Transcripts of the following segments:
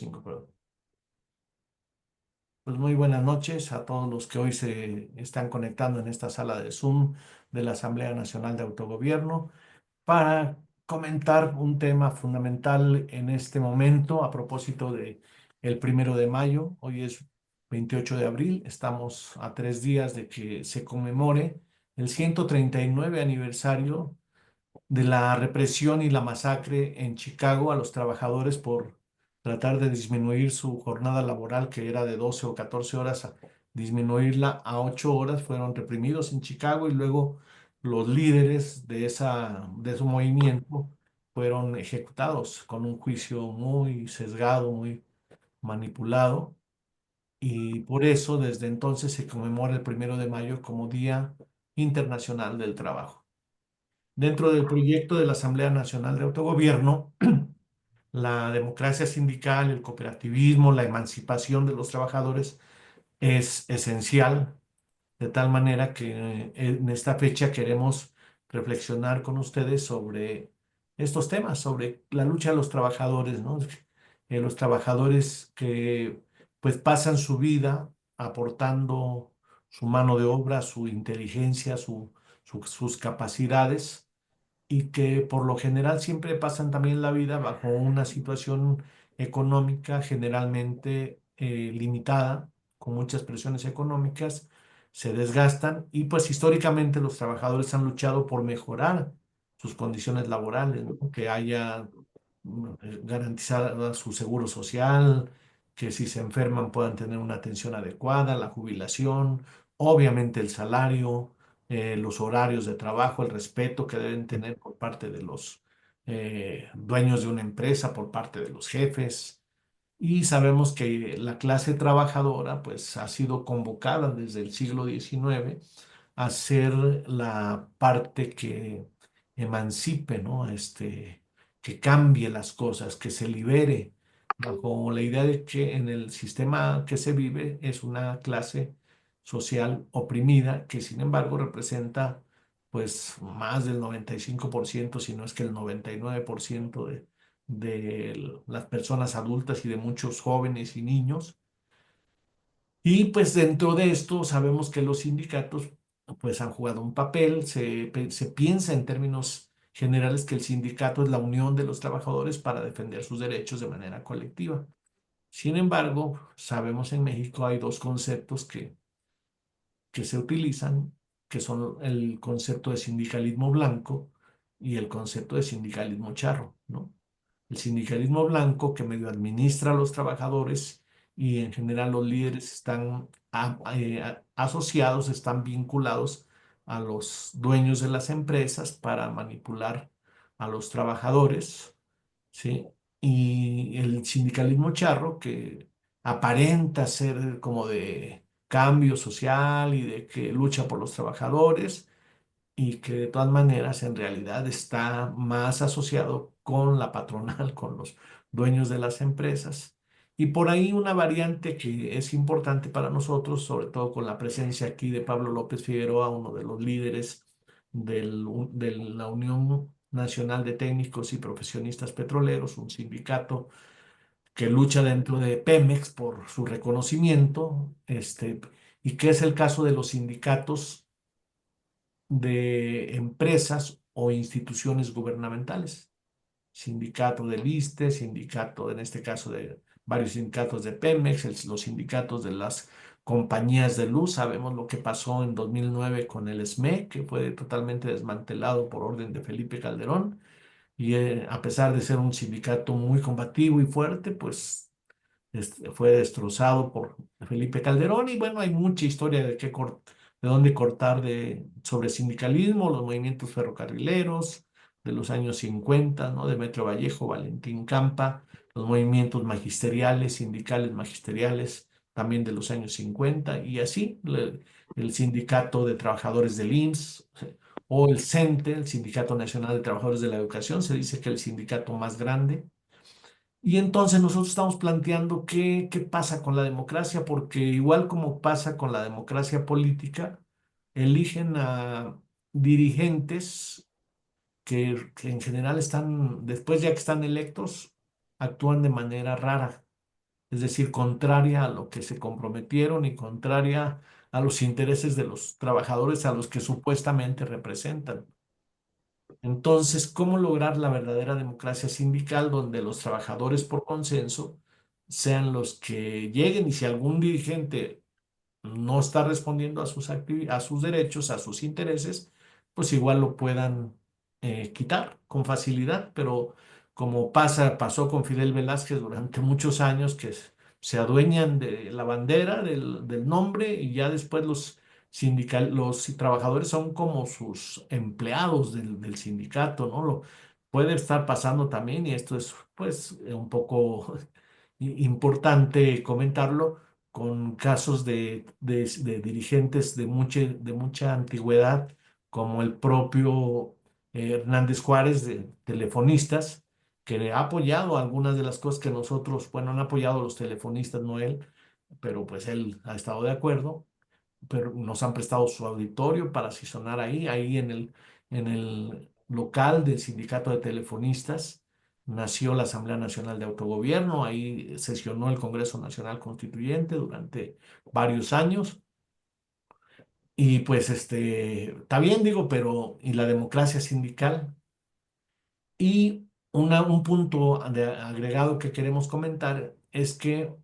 Cinco, perdón. Pues muy buenas noches a todos los que hoy se están conectando en esta sala de Zoom de la Asamblea Nacional de Autogobierno para comentar un tema fundamental en este momento a propósito de el 1 de mayo. Hoy es 28 de abril, estamos a 3 días de que se conmemore el 139 aniversario de la represión y la masacre en Chicago a los trabajadores por tratar de disminuir su jornada laboral, que era de 12 o 14 horas, a disminuirla a 8 horas. Fueron reprimidos en Chicago y luego los líderes de su movimiento fueron ejecutados con un juicio muy sesgado, muy manipulado. Y por eso desde entonces se conmemora el 1 de mayo como Día Internacional del Trabajo. Dentro del proyecto de la Asamblea Nacional de Autogobierno, la democracia sindical, el cooperativismo, la emancipación de los trabajadores es esencial, de tal manera que en esta fecha queremos reflexionar con ustedes sobre estos temas, sobre la lucha de los trabajadores, ¿no? Los trabajadores que pues pasan su vida aportando su mano de obra, su inteligencia, sus capacidades y que por lo general siempre pasan también la vida bajo una situación económica generalmente limitada, con muchas presiones económicas, se desgastan y pues históricamente los trabajadores han luchado por mejorar sus condiciones laborales, ¿no? Que haya garantizada su seguro social, que si se enferman puedan tener una atención adecuada, la jubilación, obviamente el salario, los horarios de trabajo, el respeto que deben tener por parte de los dueños de una empresa, por parte de los jefes. Y sabemos que la clase trabajadora pues ha sido convocada desde el siglo XIX a ser la parte que emancipe, ¿no? Que cambie las cosas, que se libere, bajo la idea de que en el sistema que se vive es una clase social oprimida que sin embargo representa pues más del 95%, si no es que el 99% de las personas adultas y de muchos jóvenes y niños. Y pues dentro de esto sabemos que los sindicatos pues han jugado un papel. Se piensa en términos generales que el sindicato es la unión de los trabajadores para defender sus derechos de manera colectiva. Sin embargo, sabemos en México hay dos conceptos que se utilizan, que son el concepto de sindicalismo blanco y el concepto de sindicalismo charro, ¿no? El sindicalismo blanco que medio administra a los trabajadores y en general los líderes están asociados, están vinculados a los dueños de las empresas para manipular a los trabajadores, ¿sí? Y el sindicalismo charro que aparenta ser como de cambio social y de que lucha por los trabajadores y que de todas maneras en realidad está más asociado con la patronal, con los dueños de las empresas. Y por ahí una variante que es importante para nosotros, sobre todo con la presencia aquí de Pablo López Figueroa, uno de los líderes de la Unión Nacional de Técnicos y Profesionistas Petroleros, un sindicato que lucha dentro de Pemex por su reconocimiento, y que es el caso de los sindicatos de empresas o instituciones gubernamentales. Sindicato del ISSSTE, sindicato, en este caso, de varios sindicatos de Pemex, los sindicatos de las compañías de luz. Sabemos lo que pasó en 2009 con el SME, que fue totalmente desmantelado por orden de Felipe Calderón. Y a pesar de ser un sindicato muy combativo y fuerte, pues fue destrozado por Felipe Calderón y bueno, hay mucha historia de dónde cortar sobre sindicalismo, los movimientos ferrocarrileros de los años 50, ¿no? De Metro Vallejo, Valentín Campa, los movimientos magisteriales, sindicales magisteriales también de los años 50 y así el sindicato de trabajadores del IMSS o el CENTE, el Sindicato Nacional de Trabajadores de la Educación, se dice que el sindicato más grande. Y entonces nosotros estamos planteando qué pasa con la democracia, porque igual como pasa con la democracia política, eligen a dirigentes que en general están, después ya que están electos, actúan de manera rara. es decir, contraria a lo que se comprometieron y contraria a los intereses de los trabajadores a los que supuestamente representan. Entonces, ¿cómo lograr la verdadera democracia sindical donde los trabajadores por consenso sean los que lleguen y si algún dirigente no está respondiendo a a sus derechos, a sus intereses, pues igual lo puedan quitar con facilidad, pero como pasó con Fidel Velázquez durante muchos años, que se adueñan de la bandera, del nombre, y ya después los trabajadores son como sus empleados del sindicato, ¿no? Puede estar pasando también, y esto es pues un poco importante comentarlo con casos de dirigentes de mucha antigüedad, como el propio Hernández Juárez, de telefonistas, que ha apoyado algunas de las cosas que nosotros, bueno, han apoyado a los telefonistas, no él, pero pues él ha estado de acuerdo, pero nos han prestado su auditorio para sesionar ahí en el local del Sindicato de Telefonistas. Nació la Asamblea Nacional de Autogobierno, ahí sesionó el Congreso Nacional Constituyente durante varios años. Y pues está bien, digo, pero ¿y la democracia sindical? Y un punto agregado que queremos comentar es que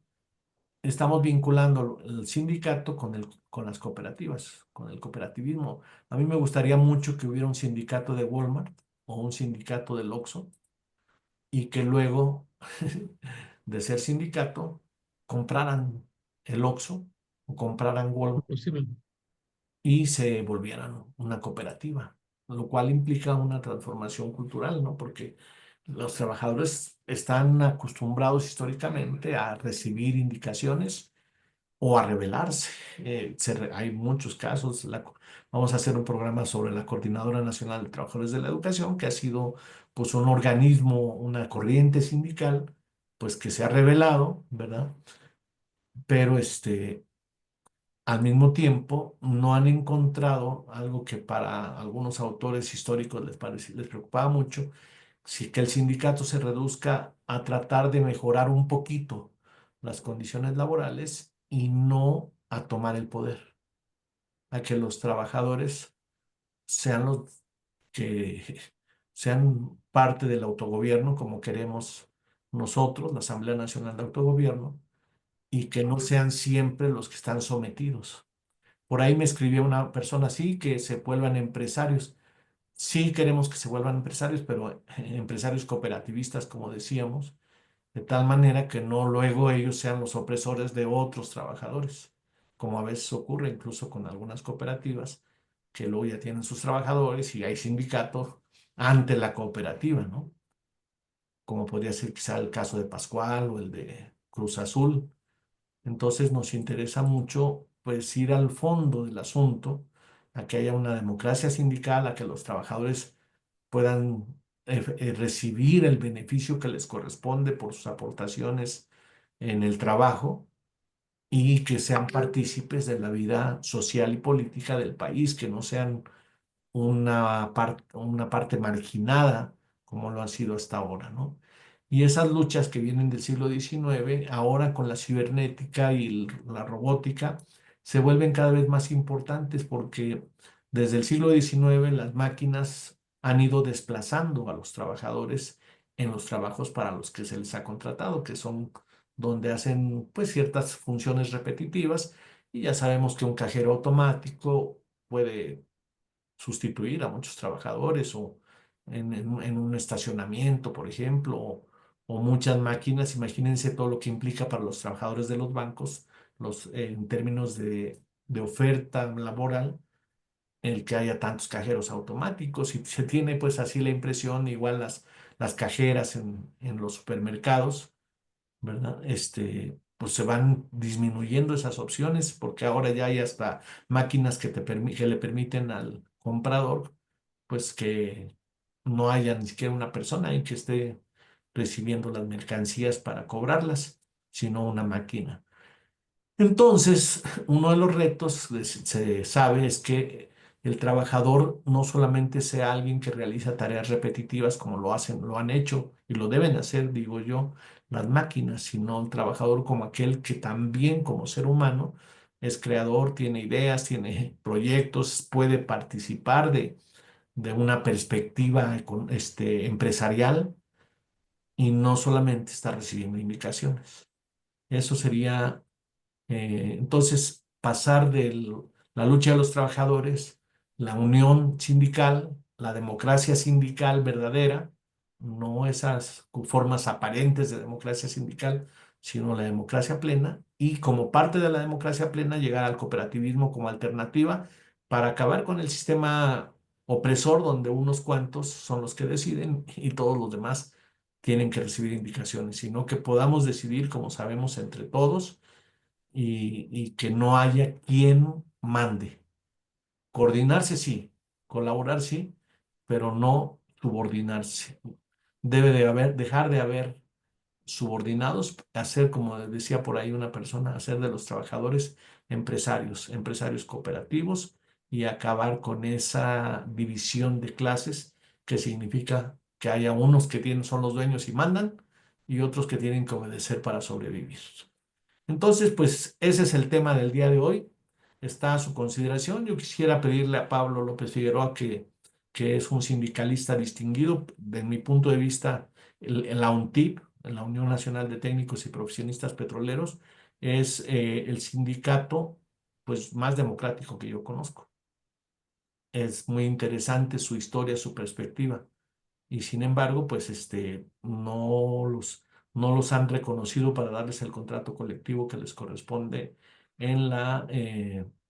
estamos vinculando el sindicato con las cooperativas, con el cooperativismo. A mí me gustaría mucho que hubiera un sindicato de Walmart o un sindicato del Oxxo y que luego de ser sindicato compraran el Oxxo o compraran Walmart Posible. y se volvieran una cooperativa, lo cual implica una transformación cultural, ¿no? Porque los trabajadores están acostumbrados históricamente a recibir indicaciones o a rebelarse. Hay muchos casos. Vamos a hacer un programa sobre la Coordinadora Nacional de Trabajadores de la Educación, que ha sido pues un organismo, una corriente sindical, pues que se ha rebelado, ¿verdad? Pero al mismo tiempo no han encontrado algo que para algunos autores históricos les preocupaba mucho, sí que el sindicato se reduzca a tratar de mejorar un poquito las condiciones laborales y no a tomar el poder, a que los trabajadores sean los que sean parte del autogobierno como queremos nosotros, la Asamblea Nacional de Autogobierno, y que no sean siempre los que están sometidos. Por ahí me escribió una persona así, que se vuelvan empresarios. Sí queremos que se vuelvan empresarios, pero empresarios cooperativistas, como decíamos, de tal manera que no luego ellos sean los opresores de otros trabajadores, como a veces ocurre incluso con algunas cooperativas, que luego ya tienen sus trabajadores y hay sindicatos ante la cooperativa, ¿no? Como podría ser quizá el caso de Pascual o el de Cruz Azul. Entonces nos interesa mucho pues ir al fondo del asunto, a que haya una democracia sindical, a que los trabajadores puedan recibir el beneficio que les corresponde por sus aportaciones en el trabajo y que sean partícipes de la vida social y política del país, que no sean una parte marginada como lo han sido hasta ahora, ¿no? Y esas luchas que vienen del siglo XIX, ahora con la cibernética y la robótica, se vuelven cada vez más importantes porque desde el siglo XIX las máquinas han ido desplazando a los trabajadores en los trabajos para los que se les ha contratado, que son donde hacen pues ciertas funciones repetitivas, y ya sabemos que un cajero automático puede sustituir a muchos trabajadores o en un estacionamiento, por ejemplo, o muchas máquinas. Imagínense todo lo que implica para los trabajadores de los bancos, en términos de oferta laboral, el que haya tantos cajeros automáticos, y se tiene pues así la impresión, igual las cajeras en los supermercados, ¿verdad? Pues se van disminuyendo esas opciones porque ahora ya hay hasta máquinas que le permiten al comprador, pues que no haya ni siquiera una persona ahí que esté recibiendo las mercancías para cobrarlas, sino una máquina. Entonces, uno de los retos, se sabe, es que el trabajador no solamente sea alguien que realiza tareas repetitivas como lo han hecho y lo deben hacer, digo yo, las máquinas, sino el trabajador como aquel que también como ser humano es creador, tiene ideas, tiene proyectos, puede participar de una perspectiva empresarial y no solamente está recibiendo indicaciones. Eso sería entonces, pasar de la lucha de los trabajadores, la unión sindical, la democracia sindical verdadera, no esas formas aparentes de democracia sindical, sino la democracia plena, y como parte de la democracia plena llegar al cooperativismo como alternativa para acabar con el sistema opresor donde unos cuantos son los que deciden y todos los demás tienen que recibir indicaciones, sino que podamos decidir, como sabemos, entre todos y que no haya quien mande. Coordinarse sí, colaborar sí, pero no subordinarse. Debe de haber, dejar de haber subordinados, hacer, como decía por ahí una persona, hacer de los trabajadores empresarios, empresarios cooperativos y acabar con esa división de clases que significa que haya unos que tienen, son los dueños y mandan y otros que tienen que obedecer para sobrevivir. Entonces, pues ese es el tema del día de hoy. Está a su consideración. Yo quisiera pedirle a Pablo López Figueroa, que es un sindicalista distinguido, de mi punto de vista, la UNTIP, la Unión Nacional de Técnicos y Profesionistas Petroleros, es el sindicato pues, más democrático que yo conozco. Es muy interesante su historia, su perspectiva y sin embargo, pues no los han reconocido para darles el contrato colectivo que les corresponde en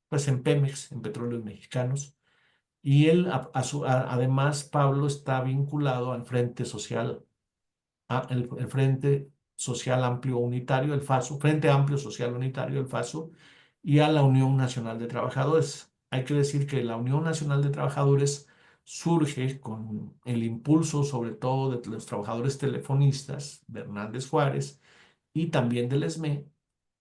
pues en Pemex, en Petróleos Mexicanos. Y él, además, Pablo está vinculado al Frente Social el Frente Social Amplio Unitario, el FASU, Frente Amplio Social Unitario, el FASU, y a la Unión Nacional de Trabajadores. Hay que decir que la Unión Nacional de Trabajadores surge con el impulso, sobre todo, de los trabajadores telefonistas de Hernández Juárez y también del ESME,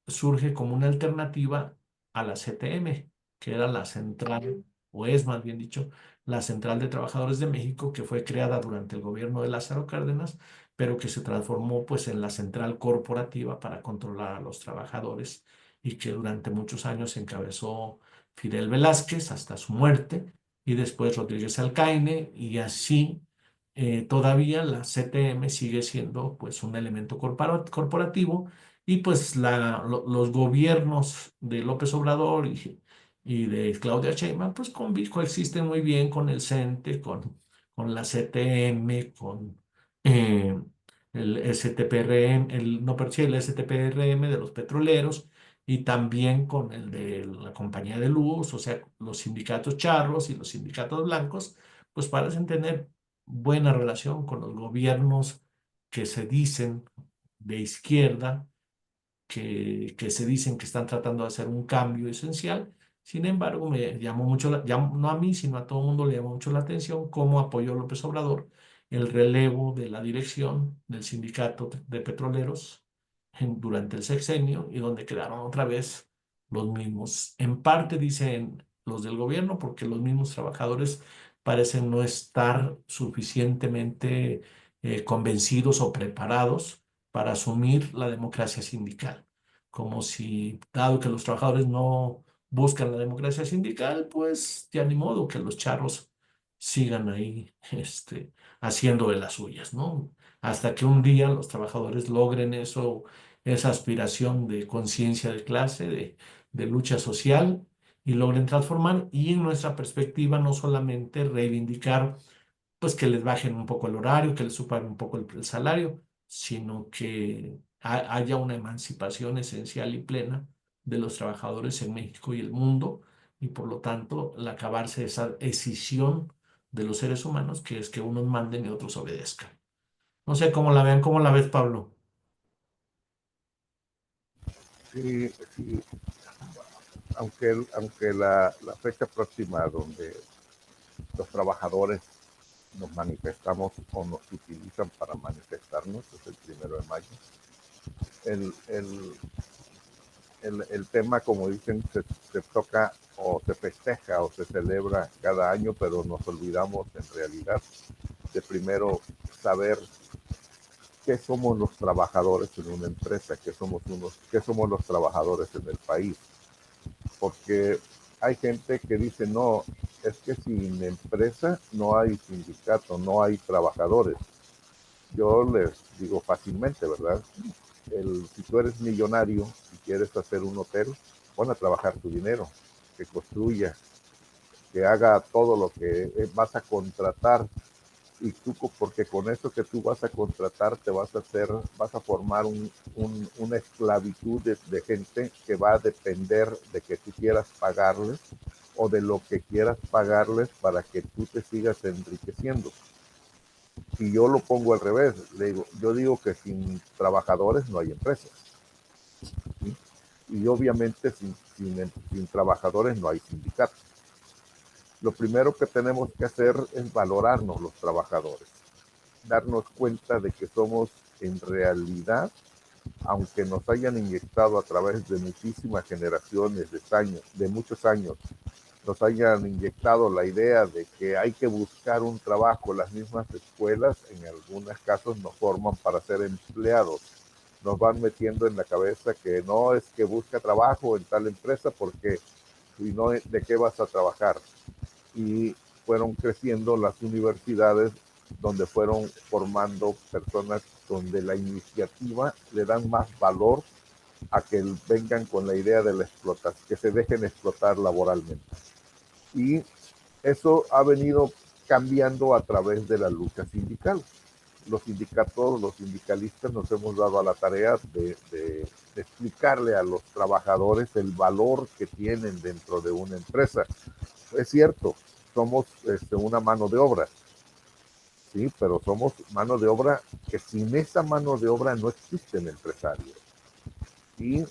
surge como una alternativa a la CTM, que era la central, o es más bien dicho, la Central de Trabajadores de México, que fue creada durante el gobierno de Lázaro Cárdenas, pero que se transformó pues en la central corporativa para controlar a los trabajadores y que durante muchos años encabezó Fidel Velázquez hasta su muerte y después Rodríguez Alcaine y así todavía la CTM sigue siendo pues un elemento corporativo y pues los gobiernos de López Obrador y de Claudia Sheinbaum pues coexisten muy bien con el CENTE, con la CTM, con eh, el STPRM, no, pero sí, el STPRM de los petroleros y también con el de la compañía de luz, o sea, los sindicatos charros y los sindicatos blancos, pues parecen tener buena relación con los gobiernos que se dicen de izquierda que se dicen que están tratando de hacer un cambio esencial. Sin embargo, me llamó mucho, no a mí, sino a todo el mundo le llamó mucho la atención cómo apoyó López Obrador el relevo de la dirección del sindicato de petroleros durante el sexenio y donde quedaron otra vez los mismos. En parte dicen los del gobierno porque los mismos trabajadores parecen no estar suficientemente convencidos o preparados para asumir la democracia sindical. Como si, dado que los trabajadores no buscan la democracia sindical, pues ya ni modo que los charros sigan ahí haciendo de las suyas, ¿no? Hasta que un día los trabajadores logren eso, esa aspiración de conciencia de clase, de lucha social, y logren transformar, y en nuestra perspectiva no solamente reivindicar pues que les bajen un poco el horario, que les suban un poco el salario, sino que haya una emancipación esencial y plena de los trabajadores en México y el mundo, y por lo tanto, el acabarse esa escisión de los seres humanos, que es que unos manden y otros obedezcan. No sé cómo la vean, ¿cómo la ves, Pablo? Sí, sí, aunque la fecha próxima donde los trabajadores nos manifestamos o nos utilizan para manifestarnos, es el 1 de mayo, el, el, el tema, como dicen, se toca o se festeja o se celebra cada año, pero nos olvidamos en realidad de primero saber qué somos los trabajadores en una empresa, qué somos los trabajadores en el país. Porque hay gente que dice, no, es que sin empresa no hay sindicato, no hay trabajadores. Yo les digo fácilmente, ¿verdad? Si tú eres millonario y quieres hacer un hotel, pon a trabajar tu dinero, que construya, que haga todo lo que vas a contratar, y tú, porque con eso que tú vas a contratar te vas a formar una esclavitud de gente que va a depender de que tú quieras pagarles o de lo que quieras pagarles para que tú te sigas enriqueciendo. Y yo lo pongo al revés, yo digo que sin trabajadores no hay empresas, ¿sí? Y obviamente sin trabajadores no hay sindicatos. Lo primero que tenemos que hacer es valorarnos los trabajadores, darnos cuenta de que somos en realidad, aunque nos hayan inyectado a través de muchísimas generaciones de muchos años, nos hayan inyectado la idea de que hay que buscar un trabajo. Las mismas escuelas en algunos casos nos forman para ser empleados, nos van metiendo en la cabeza que no es que busca trabajo en tal empresa, porque si no, ¿de qué vas a trabajar? Y fueron creciendo las universidades, donde fueron formando personas donde la iniciativa le dan más valor a que vengan con la idea de la explotación, que se dejen explotar laboralmente. Y eso ha venido cambiando a través de la lucha sindical. Los sindicatos, los sindicalistas nos hemos dado a la tarea de explicarle a los trabajadores el valor que tienen dentro de una empresa. Es cierto, somos una mano de obra, sí, pero somos mano de obra que sin esa mano de obra no existen empresarios y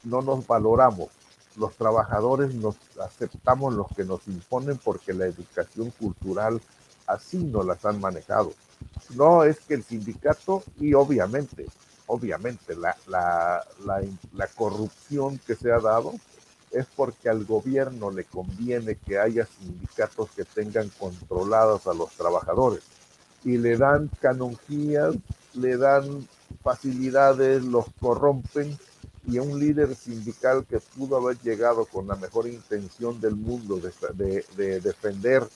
no nos valoramos. Los trabajadores nos aceptamos los que nos imponen porque la educación cultural así nos las han manejado. No es que el sindicato, y obviamente la corrupción que se ha dado es porque al gobierno le conviene que haya sindicatos que tengan controlados a los trabajadores y le dan canonjías, le dan facilidades, los corrompen, y un líder sindical que pudo haber llegado con la mejor intención del mundo de defender,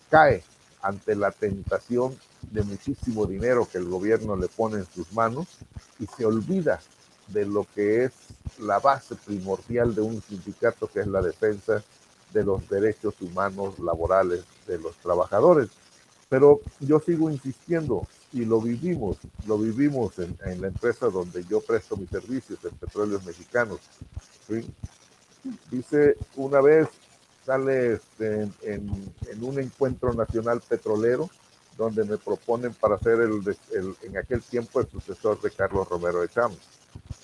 cae ante la tentación de muchísimo dinero que el gobierno le pone en sus manos y se olvida de lo que es la base primordial de un sindicato, que es la defensa de los derechos humanos laborales de los trabajadores. Pero yo sigo insistiendo, y lo vivimos en la empresa donde yo presto mis servicios, en Petróleos Mexicanos, ¿sí? Dice, una vez sale en un encuentro nacional petrolero, donde me proponen para ser en aquel tiempo el sucesor de Carlos Romero de Chávez.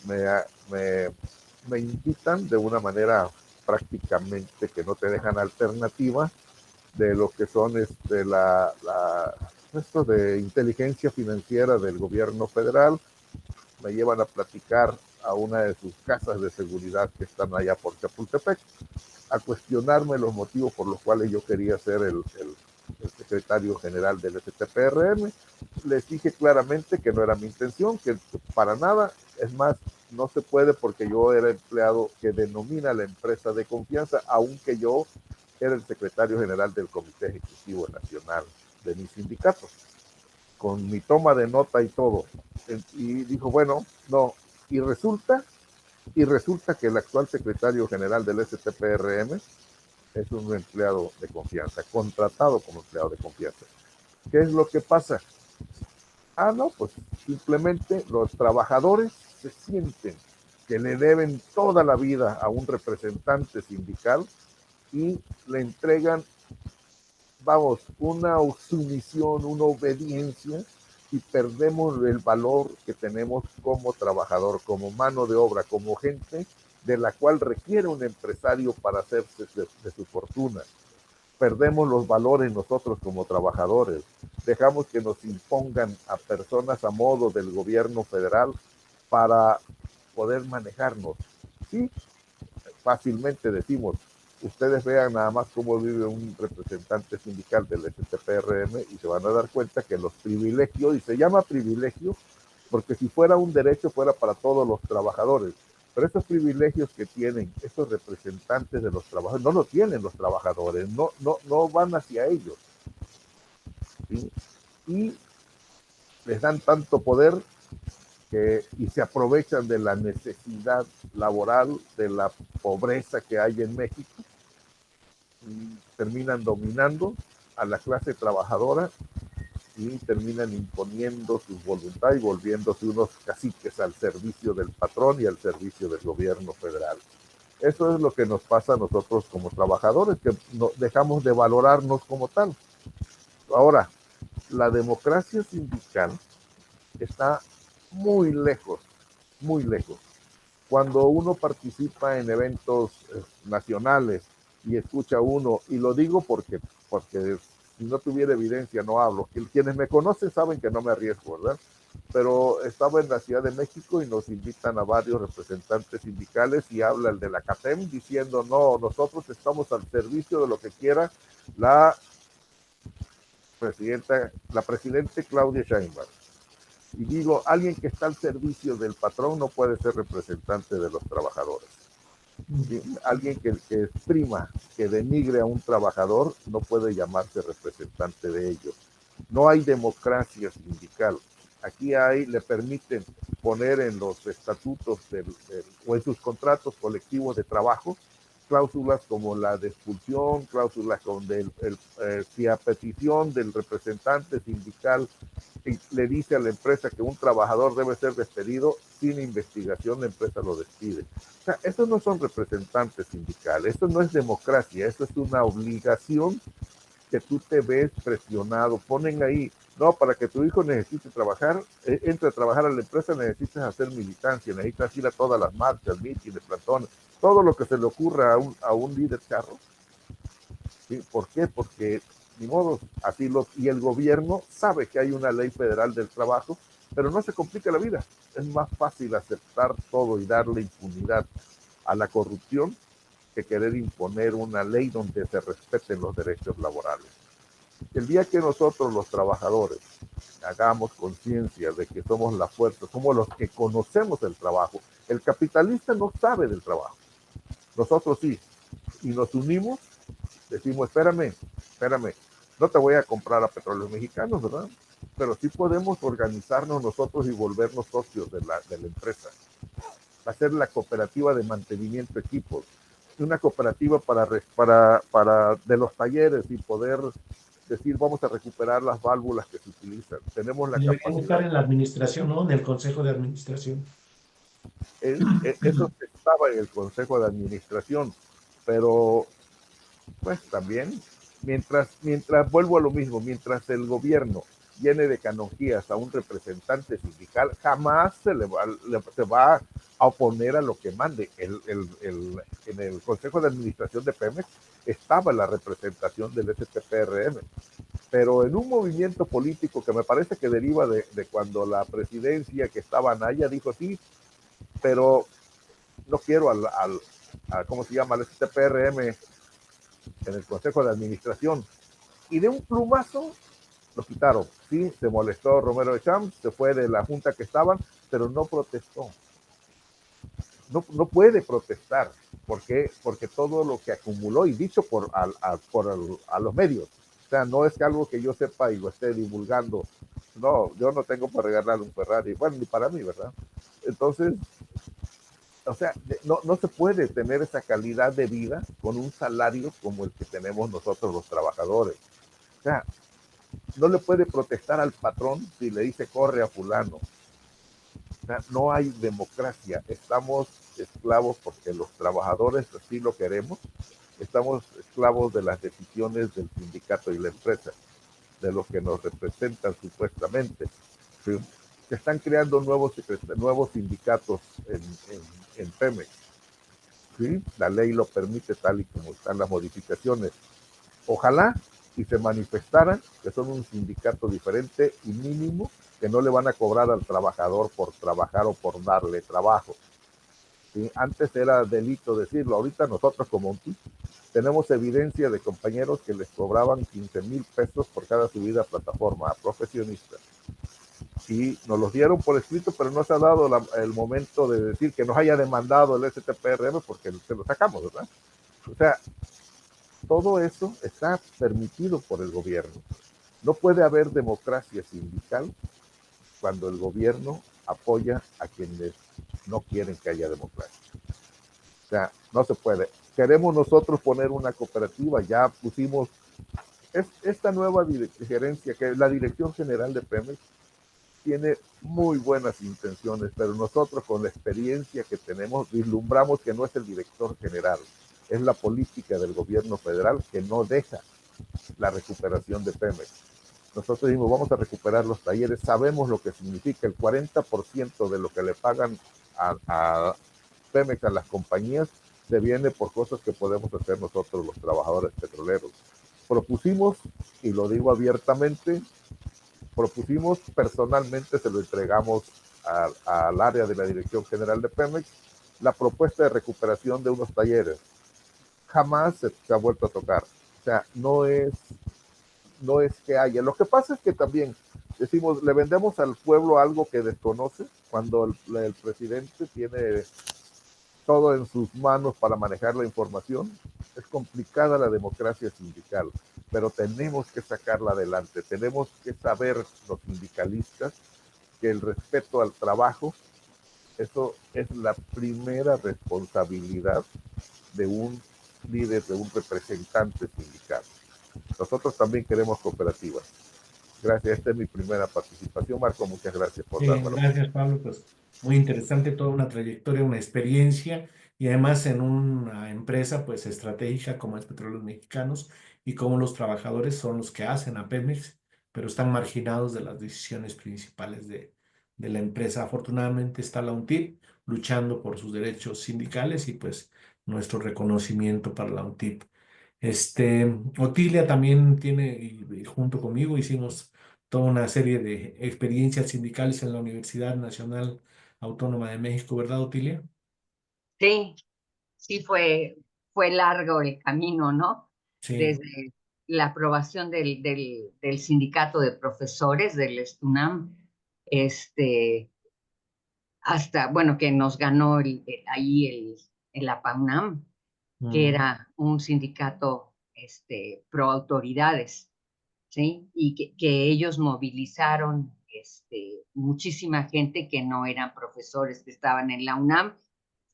Me, me, me invitan de una manera prácticamente que no te dejan alternativa, de lo que son esto de inteligencia financiera del gobierno federal. Me llevan a platicar a una de sus casas de seguridad que están allá por Chapultepec, a cuestionarme los motivos por los cuales yo quería ser el secretario general del STPRM. Les dije claramente que no era mi intención, que para nada, es más, no se puede, porque yo era empleado que denomina la empresa de confianza, aunque yo era el secretario general del Comité Ejecutivo Nacional de mi sindicato, con mi toma de nota y todo. Y dijo, bueno, no, y resulta que el actual secretario general del STPRM es un empleado de confianza, contratado como empleado de confianza. ¿Qué es lo que pasa? No, pues simplemente los trabajadores se sienten que le deben toda la vida a un representante sindical y le entregan, vamos, una sumisión, una obediencia, y perdemos el valor que tenemos como trabajador, como mano de obra, como gente de la cual requiere un empresario para hacerse de su fortuna. Perdemos los valores nosotros como trabajadores, dejamos que nos impongan a personas a modo del gobierno federal para poder manejarnos. Sí, fácilmente decimos, ustedes vean nada más cómo vive un representante sindical del STPRM y se van a dar cuenta que los privilegios, y se llama privilegio porque si fuera un derecho fuera para todos los trabajadores. Pero esos privilegios que tienen estos representantes de los trabajadores no lo tienen los trabajadores, no van hacia ellos. ¿Sí? Y les dan tanto poder y se aprovechan de la necesidad laboral, de la pobreza que hay en México, y terminan dominando a la clase trabajadora y terminan imponiendo su voluntad y volviéndose unos caciques al servicio del patrón y al servicio del gobierno federal. Eso es lo que nos pasa a nosotros como trabajadores, que no, dejamos de valorarnos como tal. Ahora, la democracia sindical está muy lejos, muy lejos. Cuando uno participa en eventos nacionales y escucha uno, y lo digo porque si no tuviera evidencia no hablo. Quienes me conocen saben que no me arriesgo, ¿verdad? Pero estaba en la Ciudad de México y nos invitan a varios representantes sindicales y habla el de la CATEM diciendo, no, nosotros estamos al servicio de lo que quiera la presidente Claudia Sheinbaum. Y digo, alguien que está al servicio del patrón no puede ser representante de los trabajadores. ¿Sí? Alguien que exprima, que denigre a un trabajador, no puede llamarse representante de ellos. No hay democracia sindical. Aquí le permiten poner en los estatutos o en sus contratos colectivos de trabajo cláusulas como la de expulsión, cláusulas con si a petición del representante sindical le dice a la empresa que un trabajador debe ser despedido, sin investigación la empresa lo despide. O sea, esos no son representantes sindicales, eso no es democracia, eso es una obligación que tú te ves presionado. Ponen ahí, no, para que tu hijo necesite trabajar, entre a trabajar a la empresa necesitas hacer militancia, necesitas ir a todas las marchas, mítines, plantones, todo lo que se le ocurra a un líder charro. ¿Sí? ¿Por qué? Porque ni modo, y el gobierno sabe que hay una ley federal del trabajo, pero no se complica la vida. Es más fácil aceptar todo y darle impunidad a la corrupción que querer imponer una ley donde se respeten los derechos laborales. El día que nosotros los trabajadores hagamos conciencia de que somos la fuerza, somos los que conocemos el trabajo, el capitalista no sabe del trabajo, nosotros sí, y nos unimos, decimos, espérame, no te voy a comprar a Petróleos Mexicanos, ¿verdad? Pero sí podemos organizarnos nosotros y volvernos socios de la empresa. Hacer la cooperativa de mantenimiento de equipos, una cooperativa de los talleres y poder decir, vamos a recuperar las válvulas que se utilizan. Tenemos la Deberían estar capacidad. en la administración, ¿no? En el consejo de administración. Eso estaba en el consejo de administración, pero pues también, mientras vuelvo a lo mismo, mientras el gobierno llene de canonjías a un representante sindical, jamás se va a oponer a lo que mande. En el Consejo de Administración de Pemex estaba la representación del STPRM, pero en un movimiento político que me parece que deriva de cuando la presidencia que estaba Anaya dijo sí, pero no quiero ¿cómo se llama? Al STPRM en el Consejo de Administración, y de un plumazo lo quitaron. Sí, se molestó Romero de Champs, se fue de la junta que estaban, pero no protestó. No puede protestar. ¿Por qué? Porque todo lo que acumuló y dicho a los medios, o sea, no es algo que yo sepa y lo esté divulgando. No, yo no tengo para regalar un Ferrari, bueno, ni para mí, ¿verdad? Entonces, o sea, no se puede tener esa calidad de vida con un salario como el que tenemos nosotros los trabajadores. O sea, no le puede protestar al patrón si le dice corre a fulano. O sea, no hay democracia. Estamos esclavos porque los trabajadores así lo queremos. Estamos esclavos de las decisiones del sindicato y la empresa, de los que nos representan supuestamente. ¿Sí? Se están creando nuevos sindicatos en Pemex. ¿Sí? La ley lo permite tal y como están las modificaciones. Ojalá y se manifestaran que son un sindicato diferente y mínimo, que no le van a cobrar al trabajador por trabajar o por darle trabajo. ¿Sí? Antes era delito decirlo, ahorita nosotros como tenemos evidencia de compañeros que les cobraban 15,000 pesos por cada subida a plataforma a profesionistas. y nos los dieron por escrito, pero no se ha dado el momento de decir que nos haya demandado el STPRM porque se lo sacamos, ¿verdad? O sea, todo eso está permitido por el gobierno. No puede haber democracia sindical cuando el gobierno apoya a quienes no quieren que haya democracia. O sea, no se puede. Queremos nosotros poner una cooperativa, ya pusimos esta nueva gerencia, que es la Dirección General de Pemex, tiene muy buenas intenciones, pero nosotros con la experiencia que tenemos vislumbramos que no es el director general, es la política del gobierno federal que no deja la recuperación de Pemex. Nosotros dijimos, vamos a recuperar los talleres, sabemos lo que significa el 40% de lo que le pagan a Pemex, a las compañías, se viene por cosas que podemos hacer nosotros los trabajadores petroleros. Propusimos, y lo digo abiertamente, propusimos personalmente, se lo entregamos al área de la Dirección General de Pemex, la propuesta de recuperación de unos talleres. Jamás se ha vuelto a tocar. O sea, no es que haya. Lo que pasa es que también decimos, le vendemos al pueblo algo que desconoce, cuando el presidente tiene todo en sus manos para manejar la información. Es complicada la democracia sindical, pero tenemos que sacarla adelante. Tenemos que saber los sindicalistas que el respeto al trabajo, eso es la primera responsabilidad de un líder, de un representante sindical. Nosotros también queremos cooperativas. Gracias, esta es mi primera participación, Marco, muchas gracias por darme Bien, la gracias, oportunidad. Pablo. Pues muy interesante, toda una trayectoria, una experiencia y además en una empresa pues estratégica como es Petróleos Mexicanos y cómo los trabajadores son los que hacen a Pemex, pero están marginados de las decisiones principales de la empresa. Afortunadamente está la UNTIP luchando por sus derechos sindicales y pues nuestro reconocimiento para la UNTIP. Otilia también tiene, y junto conmigo hicimos toda una serie de experiencias sindicales en la Universidad Nacional Autónoma de México, ¿verdad, Otilia? Sí, sí fue largo el camino, ¿no? Sí. Desde la aprobación del sindicato de profesores del STUNAM, hasta, bueno, que nos ganó ahí el APAUNAM, que Mm, era un sindicato pro autoridades, ¿sí? Y que ellos movilizaron muchísima gente que no eran profesores que estaban en la UNAM,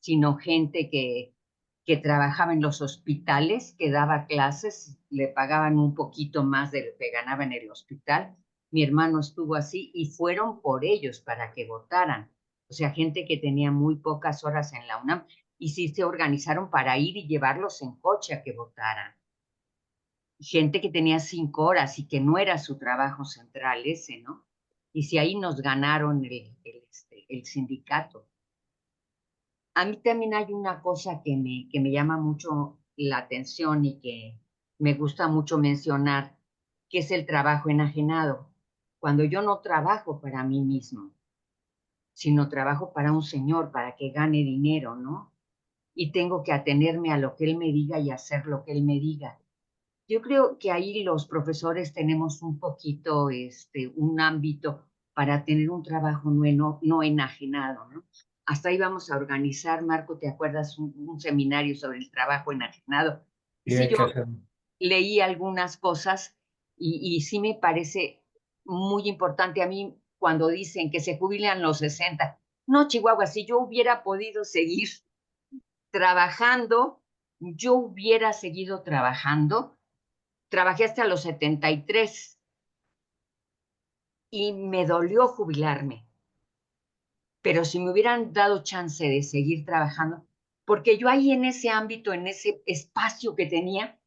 sino gente que trabajaba en los hospitales, que daba clases, le pagaban un poquito más de lo que ganaba en el hospital. Mi hermano estuvo así y fueron por ellos para que votaran. O sea, gente que tenía muy pocas horas en la UNAM y sí se organizaron para ir y llevarlos en coche a que votaran. Gente que tenía 5 horas y que no era su trabajo central ese, ¿no? Y si ahí nos ganaron el sindicato. A mí también hay una cosa que me llama mucho la atención y que me gusta mucho mencionar, que es el trabajo enajenado. Cuando yo no trabajo para mí mismo, sino trabajo para un señor, para que gane dinero, ¿no? Y tengo que atenerme a lo que él me diga y hacer lo que él me diga. Yo creo que ahí los profesores tenemos un poquito un ámbito para tener un trabajo no enajenado, ¿no? Hasta ahí vamos a organizar, Marco, ¿te acuerdas? Un seminario sobre el trabajo enajenado. Y y sí, hay yo que hacer. leí algunas cosas y sí me parece muy importante a mí cuando dicen que se jubilan los 60. No, Chihuahua, si yo hubiera podido seguir trabajando, yo hubiera seguido trabajando. Trabajé hasta los 73 y me dolió jubilarme, pero si me hubieran dado chance de seguir trabajando, porque yo ahí en ese ámbito, en ese espacio que tenía,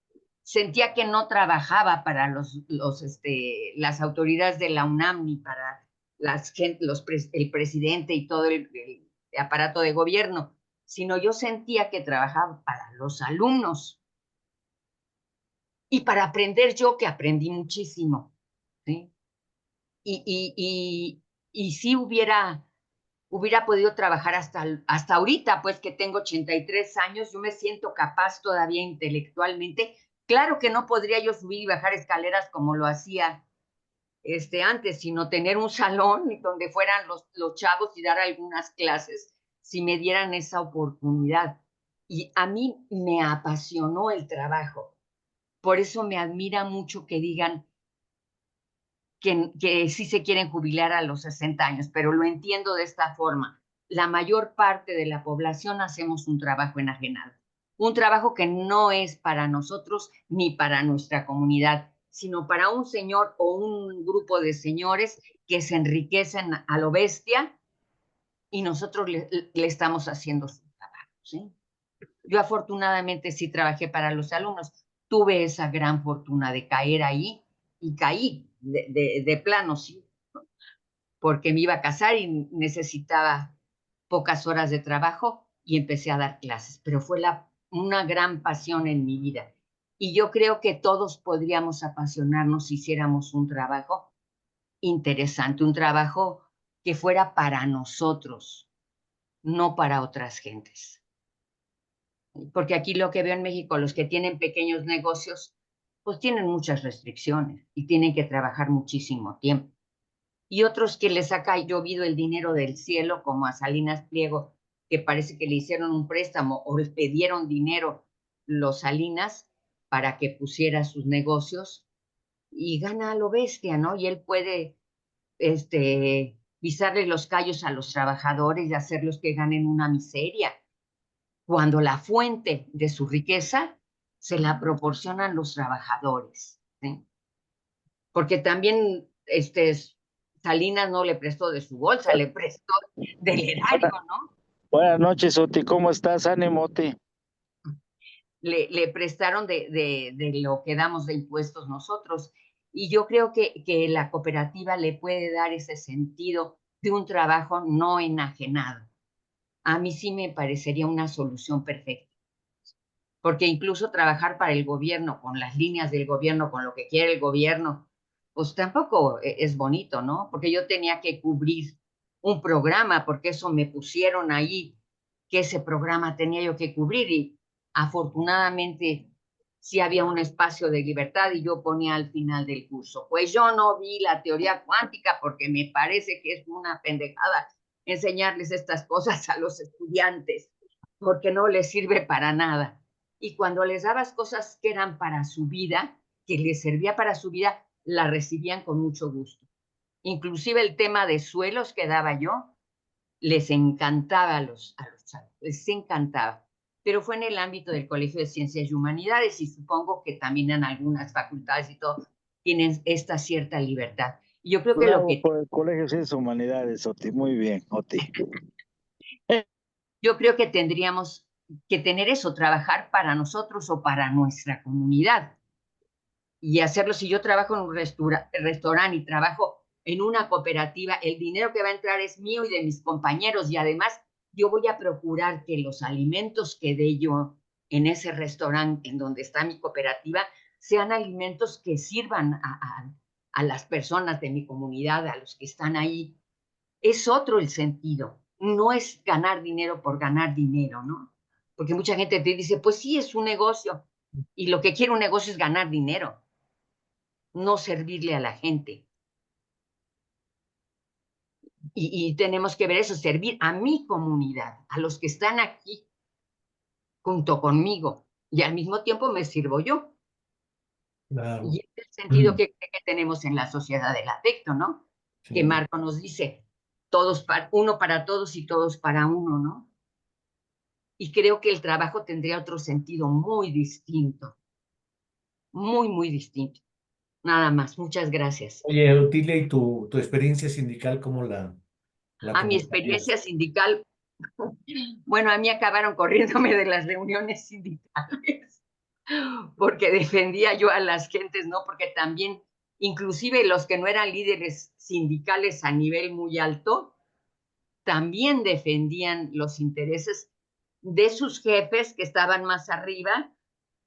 sentía que no trabajaba para las autoridades de la UNAM ni para el presidente y todo el aparato de gobierno, sino yo sentía que trabajaba para los alumnos y para aprender yo, que aprendí muchísimo, ¿sí? Y sí hubiera podido trabajar hasta ahorita, pues que tengo 83 años, yo me siento capaz todavía intelectualmente. Claro que no podría yo subir y bajar escaleras como lo hacía antes, sino tener un salón donde fueran los chavos y dar algunas clases, si me dieran esa oportunidad. Y a mí me apasionó el trabajo. Por eso me admira mucho que digan que sí se quieren jubilar a los 60 años, pero lo entiendo de esta forma. La mayor parte de la población hacemos un trabajo enajenado, un trabajo que no es para nosotros ni para nuestra comunidad, sino para un señor o un grupo de señores que se enriquecen a lo bestia y nosotros le estamos haciendo su trabajo, ¿sí? Yo afortunadamente sí trabajé para los alumnos, tuve esa gran fortuna de caer ahí y caí de plano, sí, porque me iba a casar y necesitaba pocas horas de trabajo y empecé a dar clases, pero fue una gran pasión en mi vida. Y yo creo que todos podríamos apasionarnos si hiciéramos un trabajo interesante, un trabajo que fuera para nosotros, no para otras gentes. Porque aquí lo que veo en México, los que tienen pequeños negocios, pues tienen muchas restricciones y tienen que trabajar muchísimo tiempo. Y otros que les ha llovido el dinero del cielo, como a Salinas Pliego, que parece que le hicieron un préstamo o le pidieron dinero los Salinas para que pusiera sus negocios y gana a lo bestia, ¿no? Y él puede pisarle los callos a los trabajadores y hacerlos que ganen una miseria, cuando la fuente de su riqueza se la proporcionan los trabajadores, ¿sí? Porque también Salinas no le prestó de su bolsa, le prestó del erario, ¿no? Buenas noches, Oti, ¿cómo estás? Ánimo, Oti. Le prestaron de lo que damos de impuestos nosotros. Y yo creo que la cooperativa le puede dar ese sentido de un trabajo no enajenado. A mí sí me parecería una solución perfecta. Porque incluso trabajar para el gobierno, con las líneas del gobierno, con lo que quiere el gobierno, pues tampoco es bonito, ¿no? Porque yo tenía que cubrir un programa, porque eso me pusieron ahí, que ese programa tenía yo que cubrir y afortunadamente sí había un espacio de libertad y yo ponía al final del curso. Pues yo no vi la teoría cuántica porque me parece que es una pendejada enseñarles estas cosas a los estudiantes, porque no les sirve para nada. Y cuando les dabas cosas que eran para su vida, que les servía para su vida, la recibían con mucho gusto. Inclusive el tema de suelos que daba yo, les encantaba a los chavos, les encantaba. Pero fue en el ámbito del Colegio de Ciencias y Humanidades y supongo que también en algunas facultades y todo tienen esta cierta libertad. Y yo creo que lo que... Por el Colegio de Ciencias Humanidades, Oti, muy bien, Oti. Yo creo que tendríamos que tener eso, trabajar para nosotros o para nuestra comunidad. Y hacerlo, si yo trabajo en un restaurante y trabajo en una cooperativa, el dinero que va a entrar es mío y de mis compañeros y además yo voy a procurar que los alimentos que dé yo en ese restaurante en donde está mi cooperativa sean alimentos que sirvan a las personas de mi comunidad, a los que están ahí. Es otro el sentido, no es ganar dinero por ganar dinero, ¿no? Porque mucha gente te dice, pues sí, es un negocio y lo que quiere un negocio es ganar dinero, no servirle a la gente. Y tenemos que ver eso, servir a mi comunidad, a los que están aquí junto conmigo, y al mismo tiempo me sirvo yo. Claro. Y es el sentido que tenemos en la sociedad del afecto, ¿no? Sí. Que Marco nos dice, uno para todos y todos para uno, ¿no? Y creo que el trabajo tendría otro sentido muy distinto, muy, muy distinto. Nada más, muchas gracias. Oye, Otilia, ¿y tu experiencia sindical cómo la A mi comentarías? experiencia sindical, bueno, a mí acabaron corriéndome de las reuniones sindicales porque defendía yo a las gentes, ¿no? Porque también, inclusive los que no eran líderes sindicales a nivel muy alto, también defendían los intereses de sus jefes que estaban más arriba,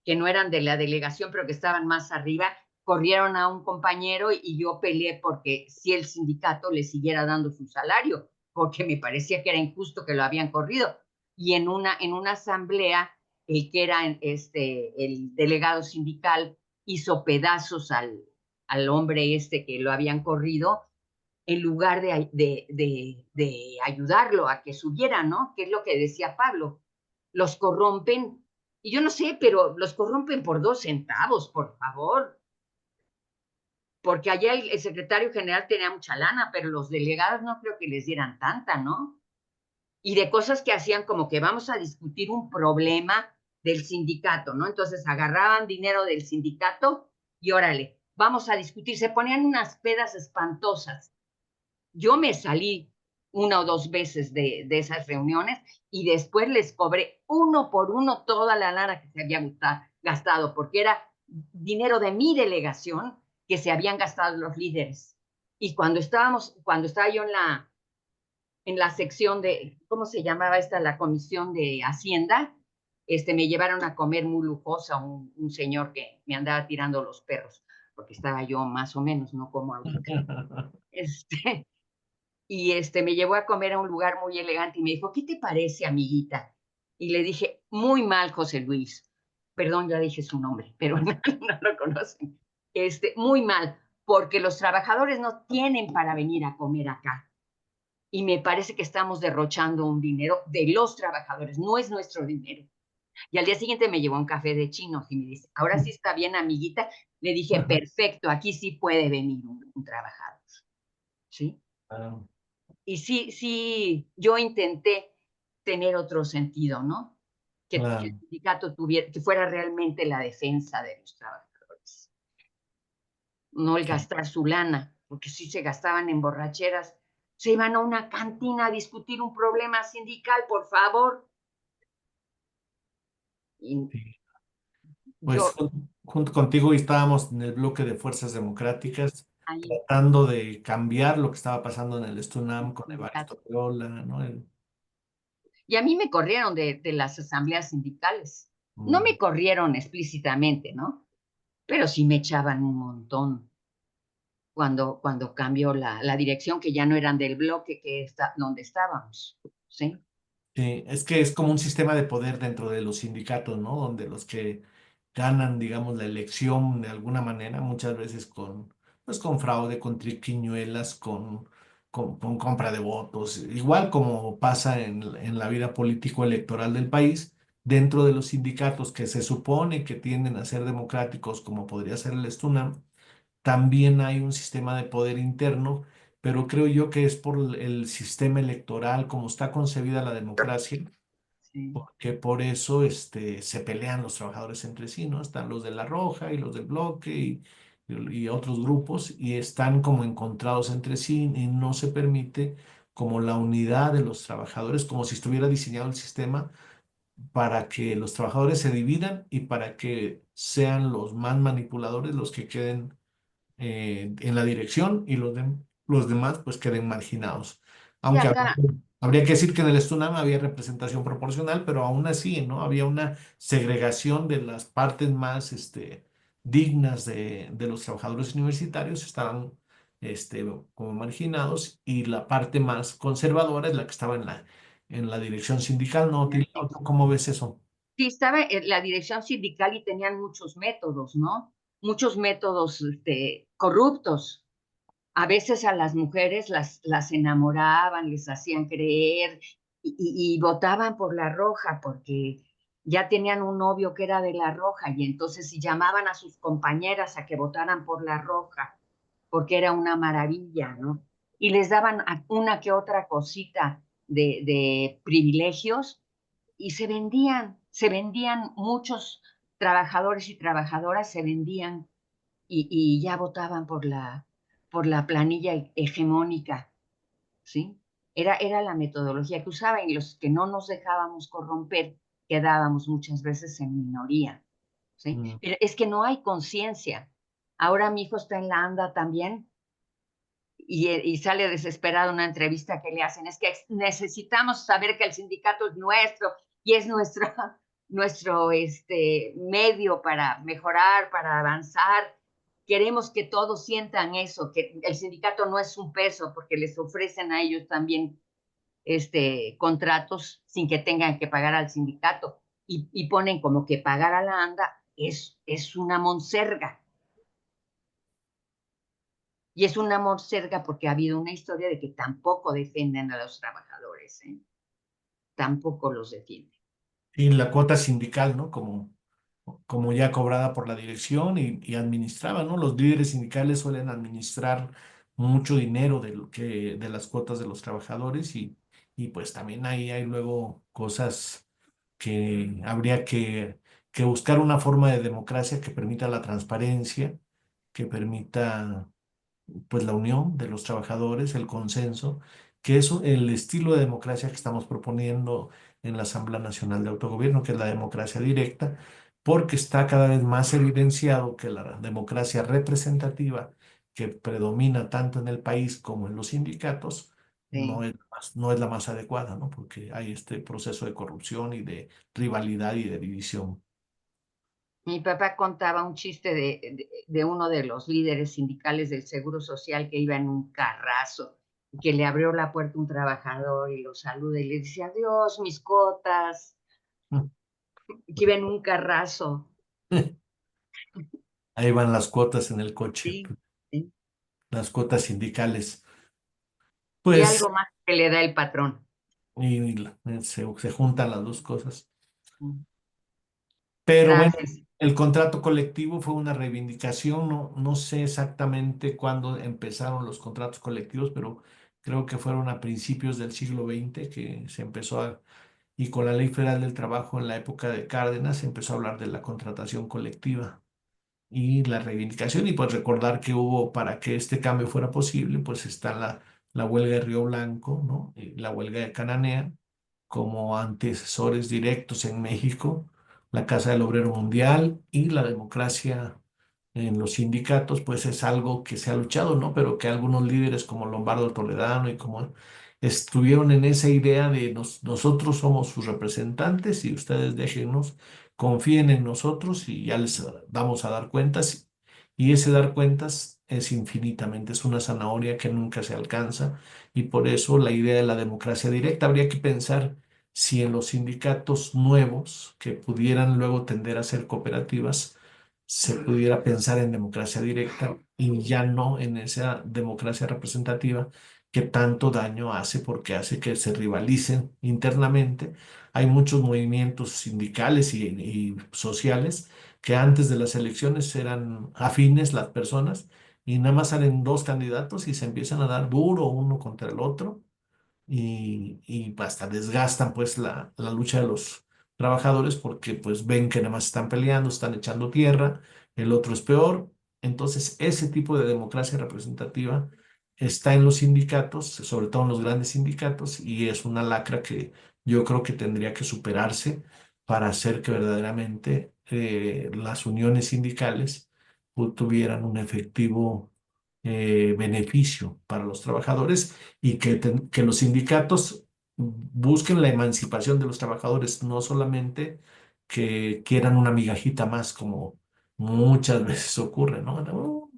que no eran de la delegación, pero que estaban más arriba, corrieron a un compañero y yo peleé porque si el sindicato le siguiera dando su salario, porque me parecía que era injusto que lo habían corrido. Y en una asamblea, el que era el delegado sindical hizo pedazos al hombre este que lo habían corrido, en lugar de ayudarlo a que subiera, ¿no? Que es lo que decía Pablo. Los corrompen, y yo no sé, pero los corrompen por 2 centavos, por favor. Porque allá el secretario general tenía mucha lana, pero los delegados no creo que les dieran tanta, ¿no? Y de cosas que hacían como que vamos a discutir un problema del sindicato, ¿no? Entonces agarraban dinero del sindicato y órale, vamos a discutir. Se ponían unas pedas espantosas. Yo me salí 1 o 2 veces de esas reuniones y después les cobré uno por uno toda la lana que se había gastado, porque era dinero de mi delegación que se habían gastado los líderes. Y cuando estaba yo en la sección de, ¿cómo se llamaba esta? La comisión de Hacienda, me llevaron a comer muy lujosa un señor que me andaba tirando los perros, porque estaba yo más o menos, no como ahorita. Y me llevó a comer a un lugar muy elegante y me dijo, ¿qué te parece, amiguita? Y le dije, muy mal, José Luis. Perdón, ya dije su nombre, pero no, no lo conocen. Muy mal, porque los trabajadores no tienen para venir a comer acá. Y me parece que estamos derrochando un dinero de los trabajadores, no es nuestro dinero. Y al día siguiente me llevó a un café de chinos y me dice, ahora sí está bien, amiguita. Le dije, perfecto, aquí sí puede venir un trabajador. ¿Sí? Ah, Y sí, yo intenté tener otro sentido, ¿no? Que el claro. sindicato tuviera, que fuera realmente la defensa de los trabajadores, no el Sí. gastar su lana, porque si se gastaban en borracheras, se iban a una cantina a discutir un problema sindical, por favor. Y Sí. Pues yo junto contigo estábamos en el bloque de Fuerzas Democráticas ahí, tratando de cambiar lo que estaba pasando en el Stunam el con sindicato. Evaristo Viola, ¿no? Y a mí me corrieron de las asambleas sindicales. No Mm, me corrieron explícitamente, ¿no? Pero sí me echaban un montón cuando cambió la dirección, que ya no eran del bloque que está, donde estábamos, ¿sí? sí, es que es como un sistema de poder dentro de los sindicatos, ¿no? Donde los que ganan, digamos, la elección de alguna manera, muchas veces pues con fraude, con triquiñuelas, con compra de votos, igual como pasa en la vida político-electoral del país, dentro de los sindicatos que se supone que tienden a ser democráticos, como podría ser el Stunam, también hay un sistema de poder interno, pero creo yo que es por el sistema electoral, como está concebida la democracia, Sí. que por eso se pelean los trabajadores entre sí, ¿no? Están los de La Roja y los del Bloque y otros grupos y están como encontrados entre sí y no se permite como la unidad de los trabajadores, como si estuviera diseñado el sistema para que los trabajadores se dividan y para que sean los más manipuladores los que queden en la dirección y los demás pues queden marginados. Y Aunque acá, habría que decir que en el Stunam había representación proporcional, pero aún así, ¿no? Había una segregación de las partes más dignas de los trabajadores universitarios, estaban como marginados y la parte más conservadora es la que estaba en la dirección sindical, ¿no? Tilly? ¿Tú cómo ves eso? sí estaba en la dirección sindical y tenían muchos métodos, ¿no? Muchos métodos corruptos. A veces a las mujeres las enamoraban, les hacían creer y votaban por La Roja porque ya tenían un novio que era de La Roja y entonces si llamaban a sus compañeras a que votaran por La Roja porque era una maravilla, ¿no? Y les daban una que otra cosita de privilegios y se vendían muchos trabajadores y trabajadoras, se vendían y ya votaban por la planilla hegemónica, ¿sí? Era la metodología que usaban y los que no nos dejábamos corromper quedábamos muchas veces en minoría, ¿sí? Mm. Pero es que no hay conciencia. Ahora mi hijo está en la ANDA también y sale desesperado una entrevista que le hacen. Es que necesitamos saber que el sindicato es nuestro y es nuestro medio para mejorar, para avanzar. Queremos que todos sientan eso, que el sindicato no es un peso, porque les ofrecen a ellos también contratos sin que tengan que pagar al sindicato y ponen como que pagar a la ANDA es una monserga. Y es una morcerga porque ha habido una historia de que tampoco defienden a los trabajadores, ¿eh? Tampoco los defienden. Y la cuota sindical, ¿no? Como ya cobrada por la dirección y administraba, ¿no? Los líderes sindicales suelen administrar mucho dinero de las cuotas de los trabajadores y pues también ahí hay luego cosas que habría que buscar una forma de democracia que permita la transparencia, que permita pues la unión de los trabajadores, el consenso, que es el estilo de democracia que estamos proponiendo en la Asamblea Nacional de Autogobierno, que es la democracia directa, porque está cada vez más evidenciado que la democracia representativa que predomina tanto en el país como en los sindicatos Sí. no es la más adecuada, ¿no? Porque hay este proceso de corrupción y de rivalidad y de división. Mi papá contaba un chiste de uno de los líderes sindicales del Seguro Social que iba en un carrazo y que le abrió la puerta un trabajador y lo saluda y le dice, adiós, mis cotas, que iba en un carrazo. Ahí van las cuotas en el coche, Sí, sí. las cuotas sindicales. Y Pues algo más que le da el patrón. se juntan las dos cosas. Mm. Pero bueno, Gracias. el contrato colectivo fue una reivindicación. No sé exactamente cuándo empezaron los contratos colectivos, pero creo que fueron a principios del siglo XX que se empezó y con la Ley Federal del Trabajo en la época de Cárdenas se empezó a hablar de la contratación colectiva y la reivindicación y pues recordar que hubo para que este cambio fuera posible, pues está la huelga de Río Blanco, ¿no? Y la huelga de Cananea como antecesores directos en México, la Casa del Obrero Mundial y la democracia en los sindicatos, pues es algo que se ha luchado, ¿no? Pero que algunos líderes como Lombardo Toledano y como estuvieron en esa idea de nosotros somos sus representantes y ustedes déjennos, confíen en nosotros y ya les vamos a dar cuentas. Y ese dar cuentas es infinitamente, es una zanahoria que nunca se alcanza y por eso la idea de la democracia directa habría que pensar si en los sindicatos nuevos que pudieran luego tender a ser cooperativas, se pudiera pensar en democracia directa y ya no en esa democracia representativa que tanto daño hace porque hace que se rivalicen internamente. Hay muchos movimientos sindicales y sociales que antes de las elecciones eran afines las personas y nada más salen dos candidatos y se empiezan a dar duro uno contra el otro y hasta desgastan pues la lucha de los trabajadores porque pues ven que nada más están peleando, están echando tierra, el otro es peor. Entonces ese tipo de democracia representativa está en los sindicatos, sobre todo en los grandes sindicatos, y es una lacra que yo creo que tendría que superarse para hacer que verdaderamente las uniones sindicales tuvieran un efectivo beneficio para los trabajadores y que los sindicatos busquen la emancipación de los trabajadores, no solamente que quieran una migajita más, como muchas veces ocurre, ¿no?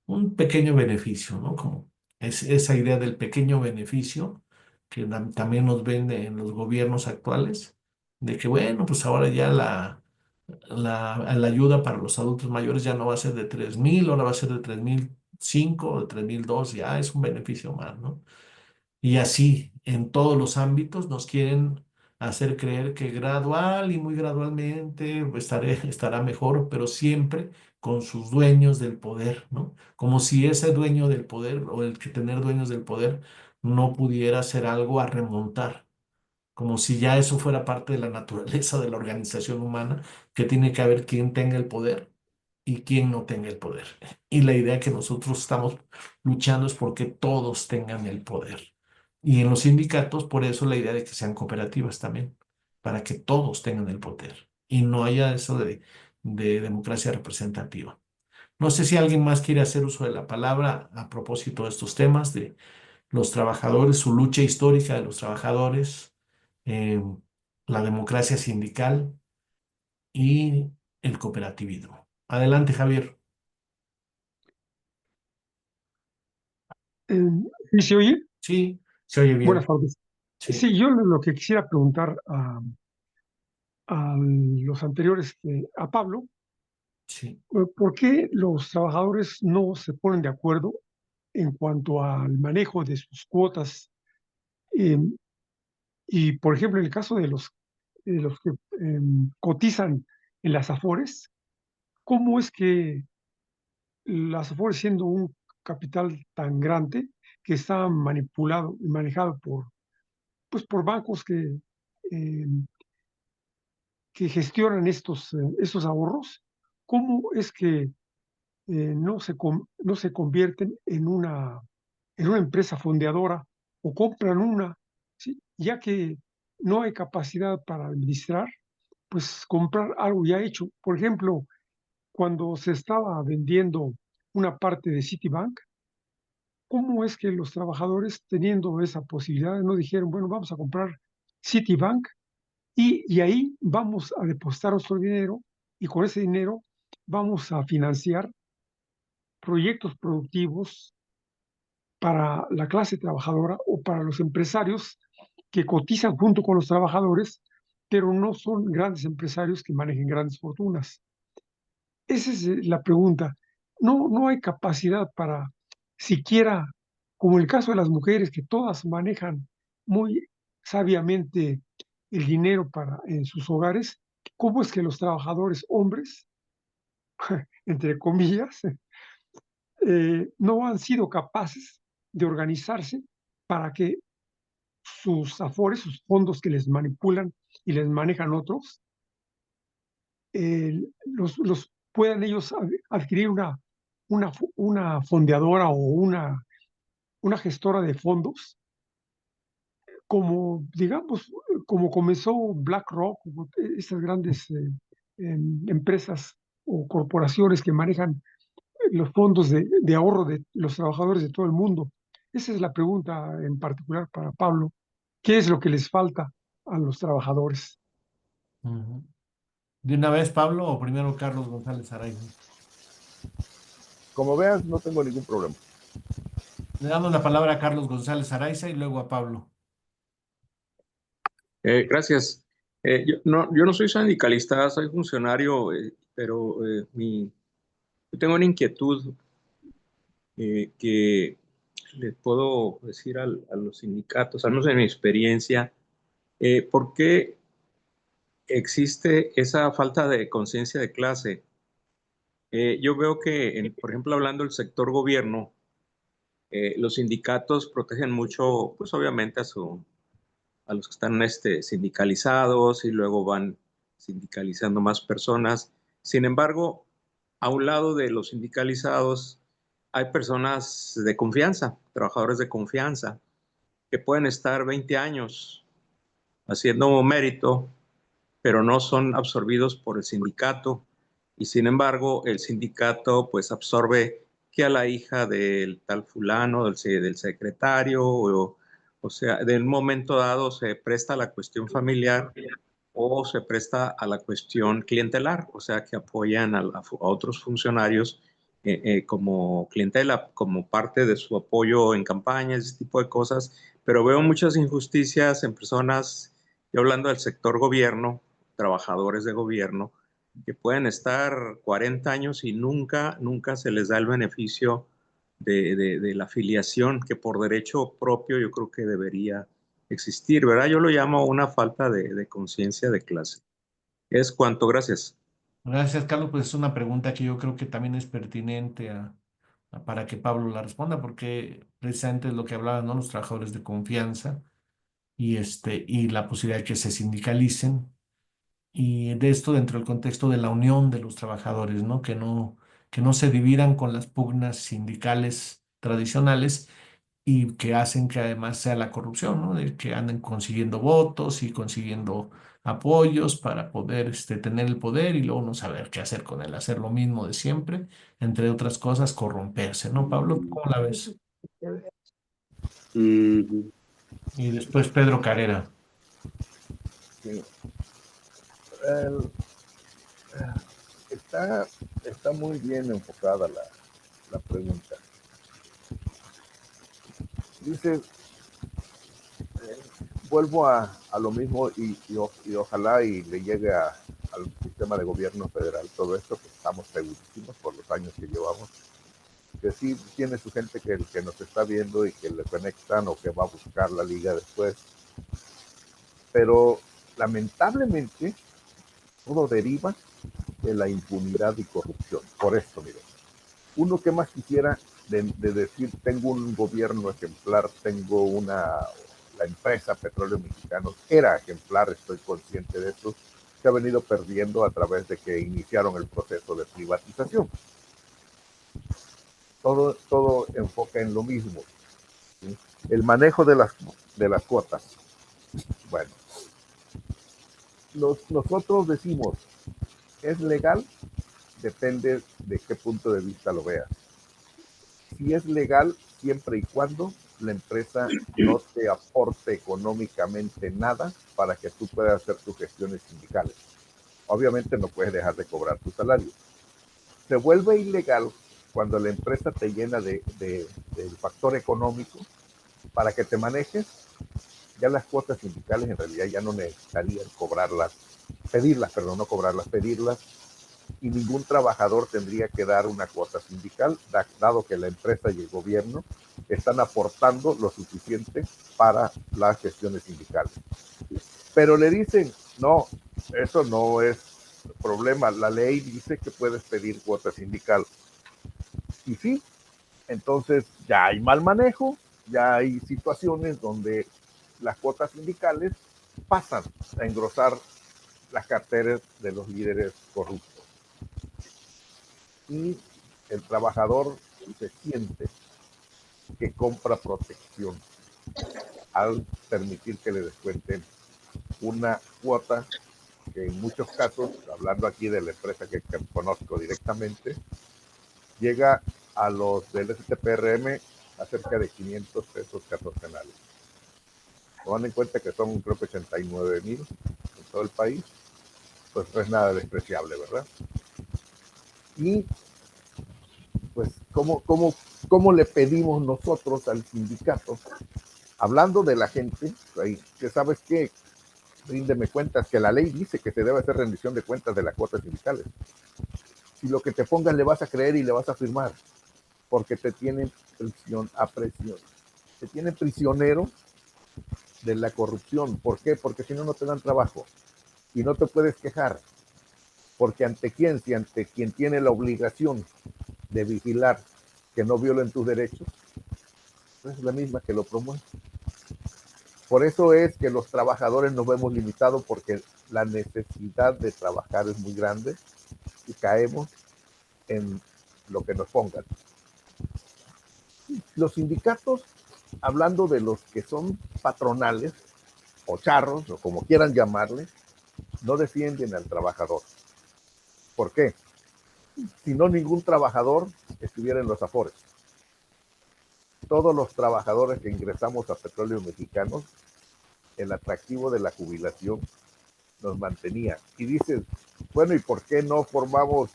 Un pequeño beneficio, ¿no? Como es esa idea del pequeño beneficio que también nos vende en los gobiernos actuales, de que, bueno, pues ahora ya la ayuda para los adultos mayores ya no va a ser de 3,000, ahora va a ser de 3,005 o de 3,002, ya es un beneficio más, ¿no? Y así, en todos los ámbitos, nos quieren hacer creer que gradual y muy gradualmente estará mejor, pero siempre con sus dueños del poder, ¿no? Como si ese dueño del poder o el que tener dueños del poder no pudiera ser algo a remontar, como si ya eso fuera parte de la naturaleza de la organización humana, que tiene que haber quien tenga el poder y quien no tenga el poder. Y la idea que nosotros estamos luchando es porque todos tengan el poder. Y en los sindicatos, por eso la idea de que sean cooperativas también, para que todos tengan el poder y no haya eso de democracia representativa. No sé si alguien más quiere hacer uso de la palabra a propósito de estos temas de los trabajadores, su lucha histórica de los trabajadores, eh, la democracia sindical y el cooperativismo. Adelante, Javier. Eh, ¿Sí se oye? Sí, se oye Buenas bien. tardes. Sí, Sí, yo lo que quisiera preguntar a los anteriores, a Pablo, sí. ¿por qué los trabajadores no se ponen de acuerdo en cuanto al manejo de sus cuotas. Y, por ejemplo, en el caso de los que cotizan en las Afores, ¿cómo es que las Afores, siendo un capital tan grande, que está manipulado y manejado pues, por bancos eh, que gestionan estos ahorros, cómo es que no se convierten en una empresa fondeadora o compran una, ¿sí? Ya que no hay capacidad para administrar, pues comprar algo ya hecho? Por ejemplo, cuando se estaba vendiendo una parte de Citibank, ¿cómo es que los trabajadores, teniendo esa posibilidad, no dijeron, bueno, vamos a comprar Citibank y ahí vamos a depositar nuestro dinero y con ese dinero vamos a financiar proyectos productivos para la clase trabajadora o para los empresarios que cotizan junto con los trabajadores, pero no son grandes empresarios que manejen grandes fortunas? Esa es la pregunta. No hay capacidad para siquiera, como en el caso de las mujeres, que todas manejan muy sabiamente el dinero en sus hogares. ¿Cómo es que los trabajadores hombres, entre comillas, no han sido capaces de organizarse para que sus afores, sus fondos que les manipulan y les manejan otros, los puedan ellos adquirir una fondeadora o una gestora de fondos, como, digamos, como comenzó BlackRock, o estas grandes empresas o corporaciones que manejan los fondos de ahorro de los trabajadores de todo el mundo? Esa es la pregunta en particular para Pablo. ¿Qué es lo que les falta a los trabajadores? Ujú. ¿De una vez, Pablo, o primero Carlos González Araiza? Como veas, no tengo ningún problema. Le damos la palabra a Carlos González Araiza y luego a Pablo. Gracias. Yo no soy sindicalista, soy funcionario, pero yo tengo una inquietud que les puedo decir a los sindicatos, al menos en mi experiencia. ¿Por qué existe esa falta de conciencia de clase? Yo veo que, por ejemplo, hablando del sector gobierno, los sindicatos protegen mucho, pues obviamente a los que están sindicalizados y luego van sindicalizando más personas. Sin embargo, a un lado de los sindicalizados hay personas de confianza, trabajadores de confianza, que pueden estar 20 años haciendo mérito, pero no son absorbidos por el sindicato. Y sin embargo, el sindicato pues absorbe que a la hija del tal fulano, del secretario, o sea, de un momento dado se presta a la cuestión familiar o se presta a la cuestión clientelar, o sea, que apoyan a otros funcionarios como clientela, como parte de su apoyo en campañas, ese tipo de cosas. Pero veo muchas injusticias en personas, yo hablando del sector gobierno, trabajadores de gobierno, que pueden estar 40 años y nunca se les da el beneficio de la afiliación que por derecho propio yo creo que debería existir, ¿verdad? Yo lo llamo una falta de conciencia de clase. Es cuanto, gracias. Gracias, Carlos. Pues es una pregunta que yo creo que también es pertinente para que Pablo la responda, porque precisamente es lo que hablaban, ¿no? Los trabajadores de confianza y la posibilidad de que se sindicalicen. Y de esto dentro del contexto de la unión de los trabajadores, ¿no? Que no se dividan con las pugnas sindicales tradicionales y que hacen que además sea la corrupción, ¿no? De que anden consiguiendo votos y consiguiendo apoyos para poder tener el poder y luego no saber qué hacer con él, hacer lo mismo de siempre, entre otras cosas, corromperse, ¿no, Pablo? ¿Cómo la ves? Mm, Y después Pedro Carrera. Sí. El- está muy bien enfocada la pregunta. Dice, vuelvo a lo mismo y ojalá y le llegue al sistema de gobierno federal todo esto, que estamos segurísimos por los años que llevamos, que sí tiene su gente que nos está viendo y que le conectan o que va a buscar la liga después. Pero lamentablemente todo deriva de la impunidad y corrupción. Por esto, miren, uno que más quisiera de decir, tengo un gobierno ejemplar, tengo la empresa Petróleos Mexicanos era ejemplar, estoy consciente de eso, se ha venido perdiendo a través de que iniciaron el proceso de privatización. Todo enfoca en lo mismo, ¿sí? El manejo de las cuotas. Bueno, nosotros decimos, ¿es legal? Depende de qué punto de vista lo veas. Si es legal, siempre y cuando la empresa no te aporte económicamente nada para que tú puedas hacer tus gestiones sindicales. Obviamente no puedes dejar de cobrar tu salario. Se vuelve ilegal cuando la empresa te llena del factor económico para que te manejes. Ya las cuotas sindicales en realidad ya no necesitarían pedirlas, no cobrarlas, pedirlas, y ningún trabajador tendría que dar una cuota sindical, dado que la empresa y el gobierno están aportando lo suficiente para las gestiones sindicales. Pero le dicen, no, eso no es problema, la ley dice que puedes pedir cuota sindical. Y sí, entonces ya hay mal manejo, ya hay situaciones donde las cuotas sindicales pasan a engrosar las carteras de los líderes corruptos. Y el trabajador se siente que compra protección al permitir que le descuenten una cuota que en muchos casos, hablando aquí de la empresa que conozco directamente, llega a los del STPRM a cerca de 500 pesos quincenales. Tomando en cuenta que son creo que 89,000 en todo el país, pues no es nada despreciable, ¿verdad? Y pues, ¿cómo le pedimos nosotros al sindicato? Hablando de la gente, que sabes qué, ríndeme cuentas, que la ley dice que se debe hacer rendición de cuentas de las cuotas sindicales. Si lo que te pongan le vas a creer y le vas a firmar, porque te tienen prisión. Te tienen prisionero de la corrupción. ¿Por qué? Porque si no, no te dan trabajo y no te puedes quejar. Porque ante quién, si ante quien tiene la obligación de vigilar que no violen tus derechos, es la misma que lo promueve. Por eso es que los trabajadores nos vemos limitados, porque la necesidad de trabajar es muy grande y caemos en lo que nos pongan. Los sindicatos, hablando de los que son patronales o charros, o como quieran llamarle, no defienden al trabajador. ¿Por qué? Si no, ningún trabajador estuviera en los afores. Todos los trabajadores que ingresamos a Petróleos Mexicanos, el atractivo de la jubilación nos mantenía. Y dices, bueno, ¿y por qué no formamos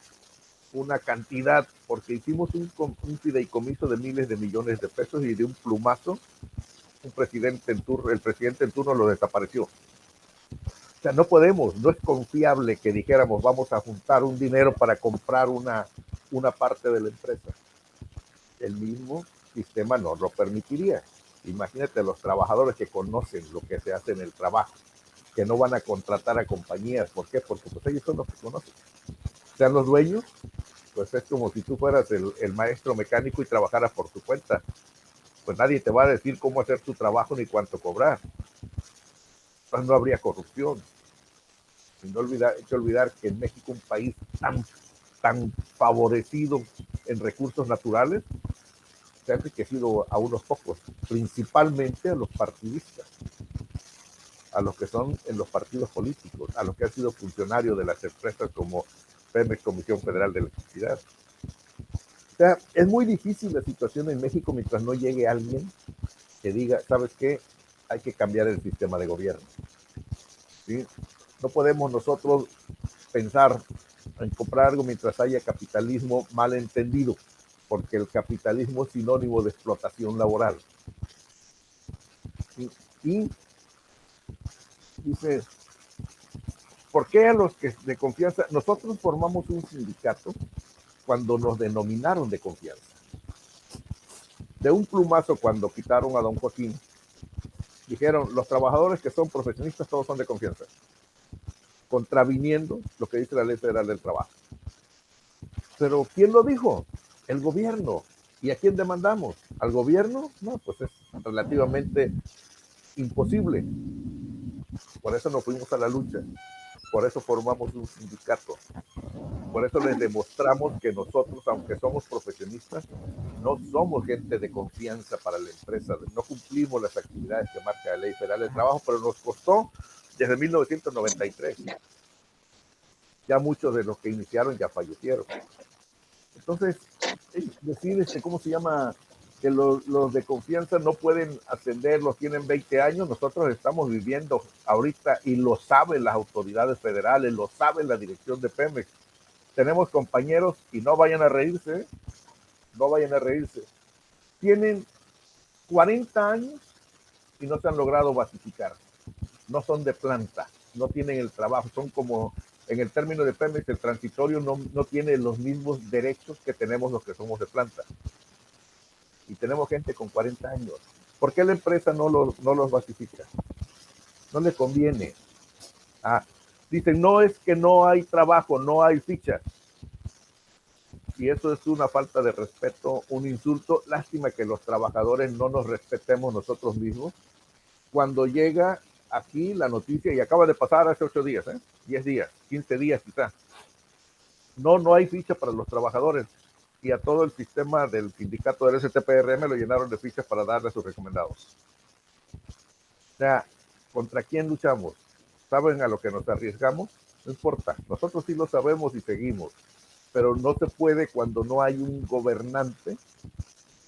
una cantidad? Porque hicimos un fideicomiso de miles de millones de pesos y de un plumazo el presidente en turno lo desapareció. O sea, no podemos, no es confiable que dijéramos vamos a juntar un dinero para comprar una parte de la empresa. El mismo sistema no lo permitiría. Imagínate los trabajadores que conocen lo que se hace en el trabajo, que no van a contratar a compañías. ¿Por qué? Porque pues ellos son los que conocen. Sean los dueños, pues es como si tú fueras el maestro mecánico y trabajaras por tu cuenta. Pues nadie te va a decir cómo hacer tu trabajo ni cuánto cobrar. Entonces no habría corrupción. Y no hay que olvidar que en México, un país tan favorecido en recursos naturales, se ha enriquecido a unos pocos, principalmente a los partidistas, a los que son en los partidos políticos, a los que han sido funcionarios de las empresas como Pemex, Comisión Federal de Electricidad. O sea, es muy difícil la situación en México mientras no llegue alguien que diga, ¿sabes qué? Hay que cambiar el sistema de gobierno. ¿Sí? No podemos nosotros pensar en comprar algo mientras haya capitalismo mal entendido, porque el capitalismo es sinónimo de explotación laboral. Y dice, ¿por qué a los que de confianza? Nosotros formamos un sindicato cuando nos denominaron de confianza. de un plumazo, cuando quitaron a don Joaquín, dijeron, los trabajadores que son profesionistas todos son de confianza, contraviniendo lo que dice la Ley Federal del Trabajo. Pero ¿quién lo dijo? El gobierno. ¿Y a quién demandamos? ¿Al gobierno? No, pues es relativamente imposible. Por eso nos fuimos a la lucha. Por eso formamos un sindicato. Por eso les demostramos que nosotros, aunque somos profesionistas, no somos gente de confianza para la empresa. No cumplimos las actividades que marca la Ley Federal del Trabajo, pero nos costó desde 1993. Ya muchos de los que iniciaron ya fallecieron. Entonces, decir, ¿cómo se llama? Que los de confianza no pueden ascender, los tienen 20 años, nosotros estamos viviendo ahorita, y lo saben las autoridades federales, lo saben la dirección de Pemex. Tenemos compañeros, y no vayan a reírse, no vayan a reírse, tienen 40 años y no se han logrado basificar, no son de planta, no tienen el trabajo, son como, en el término de Pemex, el transitorio no tiene los mismos derechos que tenemos los que somos de planta. Y tenemos gente con 40 años. ¿Por qué la empresa no los basifica? No le conviene. Dicen, no, es que no hay trabajo, no hay fichas. Y eso es una falta de respeto, un insulto. Lástima que los trabajadores no nos respetemos nosotros mismos. Cuando llega aquí la noticia, y acaba de pasar hace 8 días, 10 días, 15 días quizás, no hay ficha para los trabajadores, y a todo el sistema del sindicato del STPRM lo llenaron de fichas para darle a sus recomendados. O sea, ¿contra quién luchamos? ¿Saben a lo que nos arriesgamos? No importa, nosotros sí lo sabemos y seguimos, pero no se puede cuando no hay un gobernante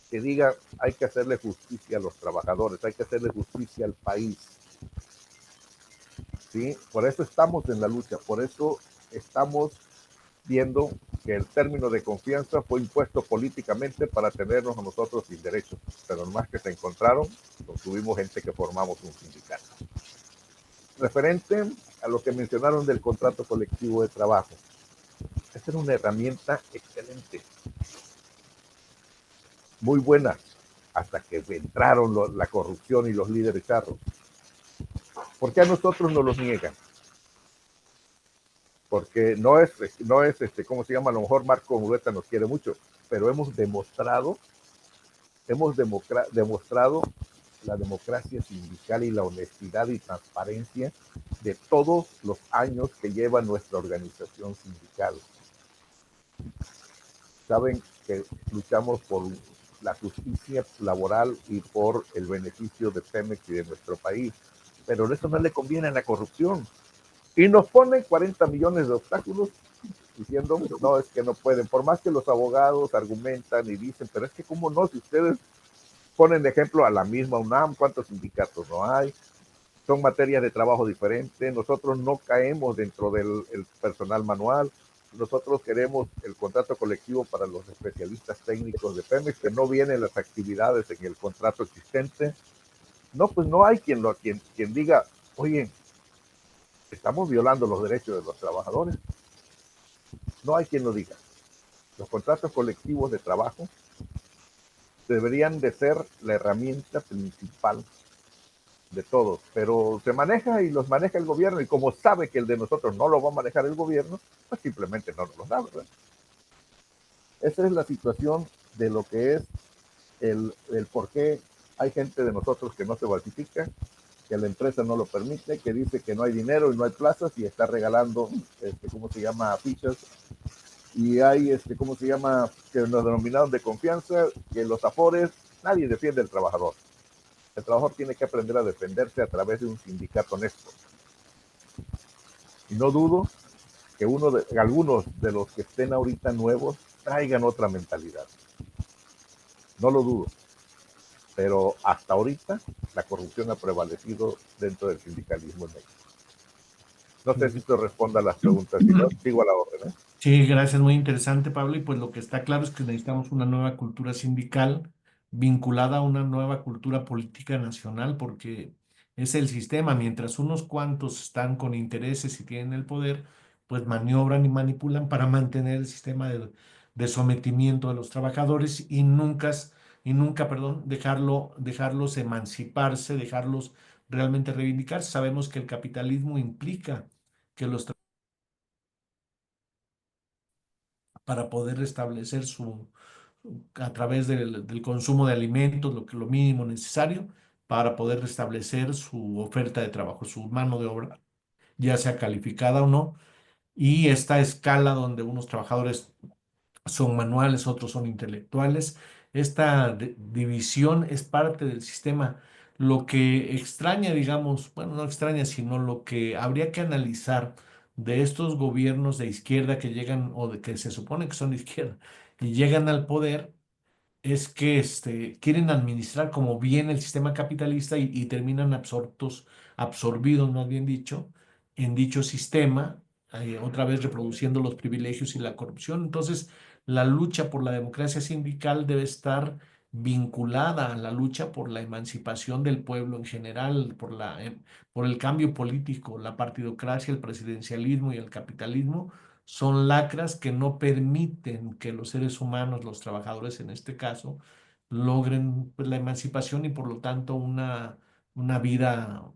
que diga, hay que hacerle justicia a los trabajadores, hay que hacerle justicia al país. ¿Sí? Por eso estamos en la lucha, por eso estamos viendo que el término de confianza fue impuesto políticamente para tenernos a nosotros sin derechos, pero más que se encontraron, tuvimos gente que formamos un sindicato. Referente a lo que mencionaron del contrato colectivo de trabajo, esta era una herramienta excelente, muy buena, hasta que entraron la corrupción y los líderes charros. ¿Por qué a nosotros nos los niegan? Porque no es, ¿cómo se llama? A lo mejor Marco Mureta nos quiere mucho, pero hemos demostrado la democracia sindical y la honestidad y transparencia de todos los años que lleva nuestra organización sindical. Saben que luchamos por la justicia laboral y por el beneficio de Pemex y de nuestro país, pero eso no le conviene a la corrupción. Y nos ponen 40 millones de obstáculos diciendo, no, es que no pueden, por más que los abogados argumentan y dicen, pero es que cómo no, si ustedes ponen de ejemplo a la misma UNAM, ¿cuántos sindicatos no hay? Son materias de trabajo diferentes, nosotros no caemos dentro del personal manual, nosotros queremos el contrato colectivo para los especialistas técnicos de Pemex, que no vienen las actividades en el contrato existente. No, pues no hay quien diga, oye, estamos violando los derechos de los trabajadores. No hay quien lo diga. Los contratos colectivos de trabajo deberían de ser la herramienta principal de todos, pero se maneja y los maneja el gobierno, y como sabe que el de nosotros no lo va a manejar el gobierno, pues simplemente no nos lo da, ¿verdad? Esa es la situación de lo que es el por qué hay gente de nosotros que no se basifica, que la empresa no lo permite, que dice que no hay dinero y no hay plazas y está regalando, ¿cómo se llama? Fichas. Y hay, ¿cómo se llama? Que nos denominaron de confianza, que los afores, nadie defiende al trabajador. El trabajador tiene que aprender a defenderse a través de un sindicato honesto. Y no dudo que algunos de los que estén ahorita nuevos traigan otra mentalidad. No lo dudo. Pero hasta ahorita la corrupción ha prevalecido dentro del sindicalismo en México. No sé si esto responda a las preguntas, si no, sigo a la orden. Sí, gracias, muy interesante, Pablo. Y pues lo que está claro es que necesitamos una nueva cultura sindical vinculada a una nueva cultura política nacional, porque es el sistema. Mientras unos cuantos están con intereses y tienen el poder, pues maniobran y manipulan para mantener el sistema de sometimiento de los trabajadores, y nunca y nunca, perdón, dejarlos emanciparse, dejarlos realmente reivindicarse. Sabemos que el capitalismo implica que para poder restablecer a través del consumo de alimentos, lo mínimo necesario para poder restablecer su oferta de trabajo, su mano de obra, ya sea calificada o no, y esta escala donde unos trabajadores son manuales, otros son intelectuales. Esta división es parte del sistema. Lo que extraña, digamos, bueno, no extraña, sino lo que habría que analizar de estos gobiernos de izquierda que llegan o de que se supone que son de izquierda y llegan al poder es que quieren administrar como bien el sistema capitalista y terminan absorbidos, más bien dicho, en dicho sistema, otra vez reproduciendo los privilegios y la corrupción. Entonces, la lucha por la democracia sindical debe estar vinculada a la lucha por la emancipación del pueblo en general, por el cambio político. La partidocracia, el presidencialismo y el capitalismo son lacras que no permiten que los seres humanos, los trabajadores en este caso, logren pues, la emancipación y por lo tanto una vida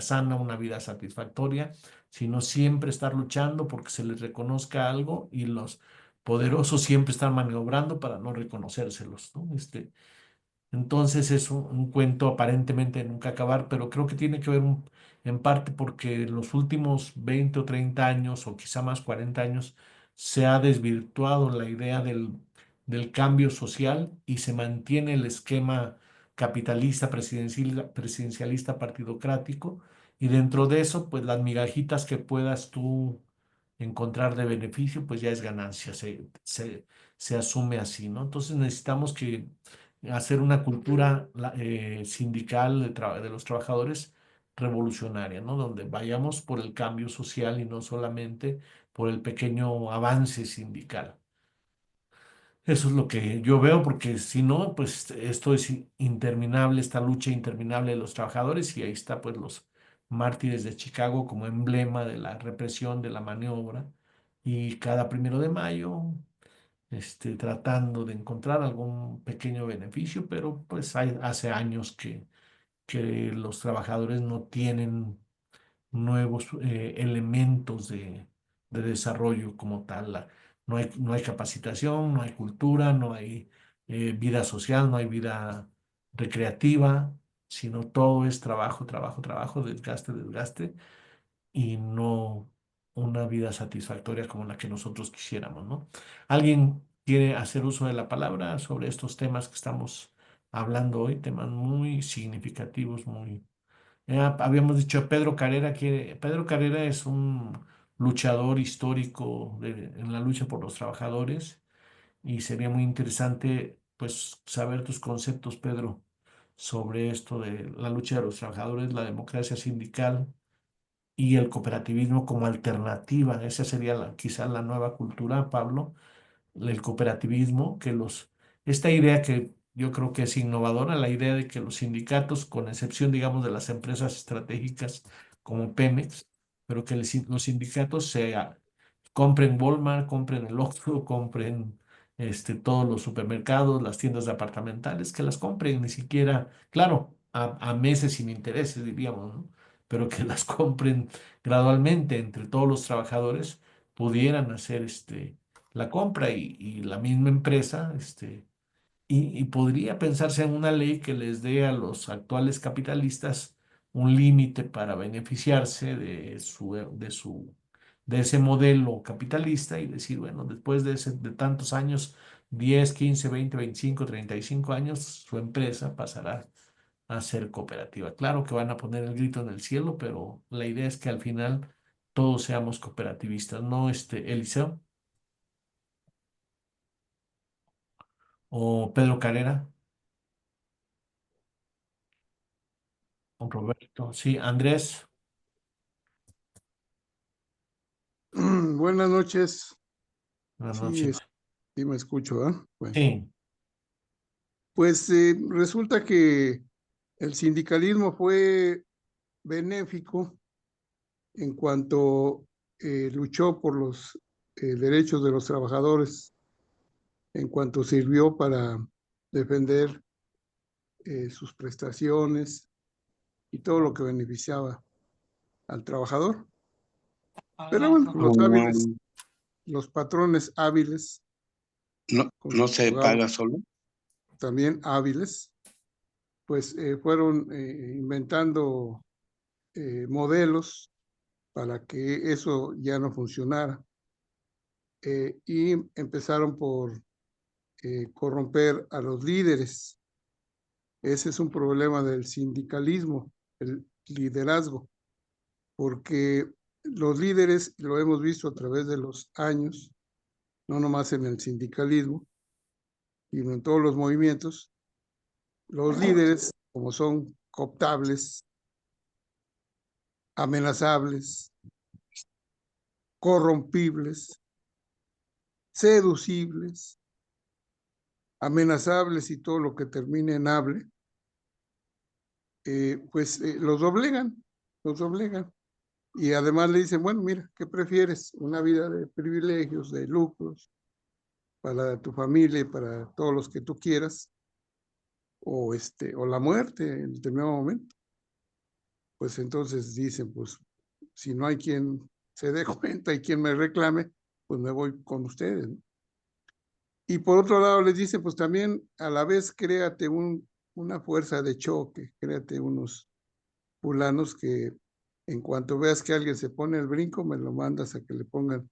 sana, una vida satisfactoria, sino siempre estar luchando porque se les reconozca algo y los poderosos siempre están maniobrando para no reconocérselos, ¿no? Entonces es un cuento aparentemente de nunca acabar, pero creo que tiene que ver en parte porque en los últimos 20 o 30 años, o quizá más 40 años, se ha desvirtuado la idea del cambio social y se mantiene el esquema capitalista, presidencialista, partidocrático, y dentro de eso, pues las migajitas que puedas tú encontrar de beneficio, pues ya es ganancia, se asume así, ¿no? Entonces necesitamos que hacer una cultura sindical de los trabajadores revolucionaria, ¿no? Donde vayamos por el cambio social y no solamente por el pequeño avance sindical. Eso es lo que yo veo, porque si no, pues esto es interminable, esta lucha interminable de los trabajadores, y ahí está pues los mártires de Chicago como emblema de la represión, de la maniobra, y cada 1 de mayo tratando de encontrar algún pequeño beneficio, pero pues hace años que los trabajadores no tienen nuevos elementos de desarrollo como tal. No hay capacitación, no hay cultura, no hay vida social, no hay vida recreativa, sino todo es trabajo, trabajo, trabajo, desgaste, desgaste y no una vida satisfactoria como la que nosotros quisiéramos, ¿no? ¿Alguien quiere hacer uso de la palabra sobre estos temas que estamos hablando hoy? Temas muy significativos, muy... habíamos dicho Pedro Carrera, que Pedro Carrera es un luchador histórico en la lucha por los trabajadores y sería muy interesante pues saber tus conceptos, Pedro, sobre esto de la lucha de los trabajadores, la democracia sindical y el cooperativismo como alternativa. Esa sería quizás la nueva cultura, Pablo, el cooperativismo, esta idea que yo creo que es innovadora, la idea de que los sindicatos, con excepción, digamos, de las empresas estratégicas como Pemex, pero que los sindicatos compren Walmart, compren el Oxxo, compren todos los supermercados, las tiendas departamentales, que las compren, ni siquiera, claro, a meses sin intereses, diríamos, ¿no? Pero que las compren gradualmente entre todos los trabajadores, pudieran hacer la compra y la misma empresa, y podría pensarse en una ley que les dé a los actuales capitalistas un límite para beneficiarse de ese modelo capitalista y decir, bueno, después de tantos años, 10, 15, 20, 25, 35 años, su empresa pasará a ser cooperativa. Claro que van a poner el grito en el cielo, pero la idea es que al final todos seamos cooperativistas, ¿no, Eliseo? O Pedro Carrera, o Roberto, sí, Andrés, Buenas noches. buenas Sí, noches. sí me escucho, ¿ah? Bueno, Sí, pues resulta que el sindicalismo fue benéfico en cuanto luchó por los derechos de los trabajadores, en cuanto sirvió para defender sus prestaciones y todo lo que beneficiaba al trabajador. Pero bueno, los hábiles, los patrones hábiles, no se paga solo. también hábiles, pues fueron inventando modelos para que eso ya no funcionara. Y empezaron por corromper a los líderes. Ese es un problema del sindicalismo, el liderazgo, porque los líderes, lo hemos visto a través de los años, no nomás en el sindicalismo, sino en todos los movimientos, los líderes, como son cooptables, amenazables, corrompibles, seducibles, amenazables y todo lo que termine en able, pues los doblegan. Y además le dicen, bueno, mira, ¿qué prefieres? ¿Una vida de privilegios, de lucros para tu familia y para todos los que tú quieras? O la muerte en determinado momento. Pues entonces dicen, pues si no hay quien se dé cuenta y quien me reclame, pues me voy con ustedes, ¿no? Y por otro lado les dice, pues también a la vez créate una fuerza de choque, créate unos fulanos que en cuanto veas que alguien se pone el brinco, me lo mandas a que le pongan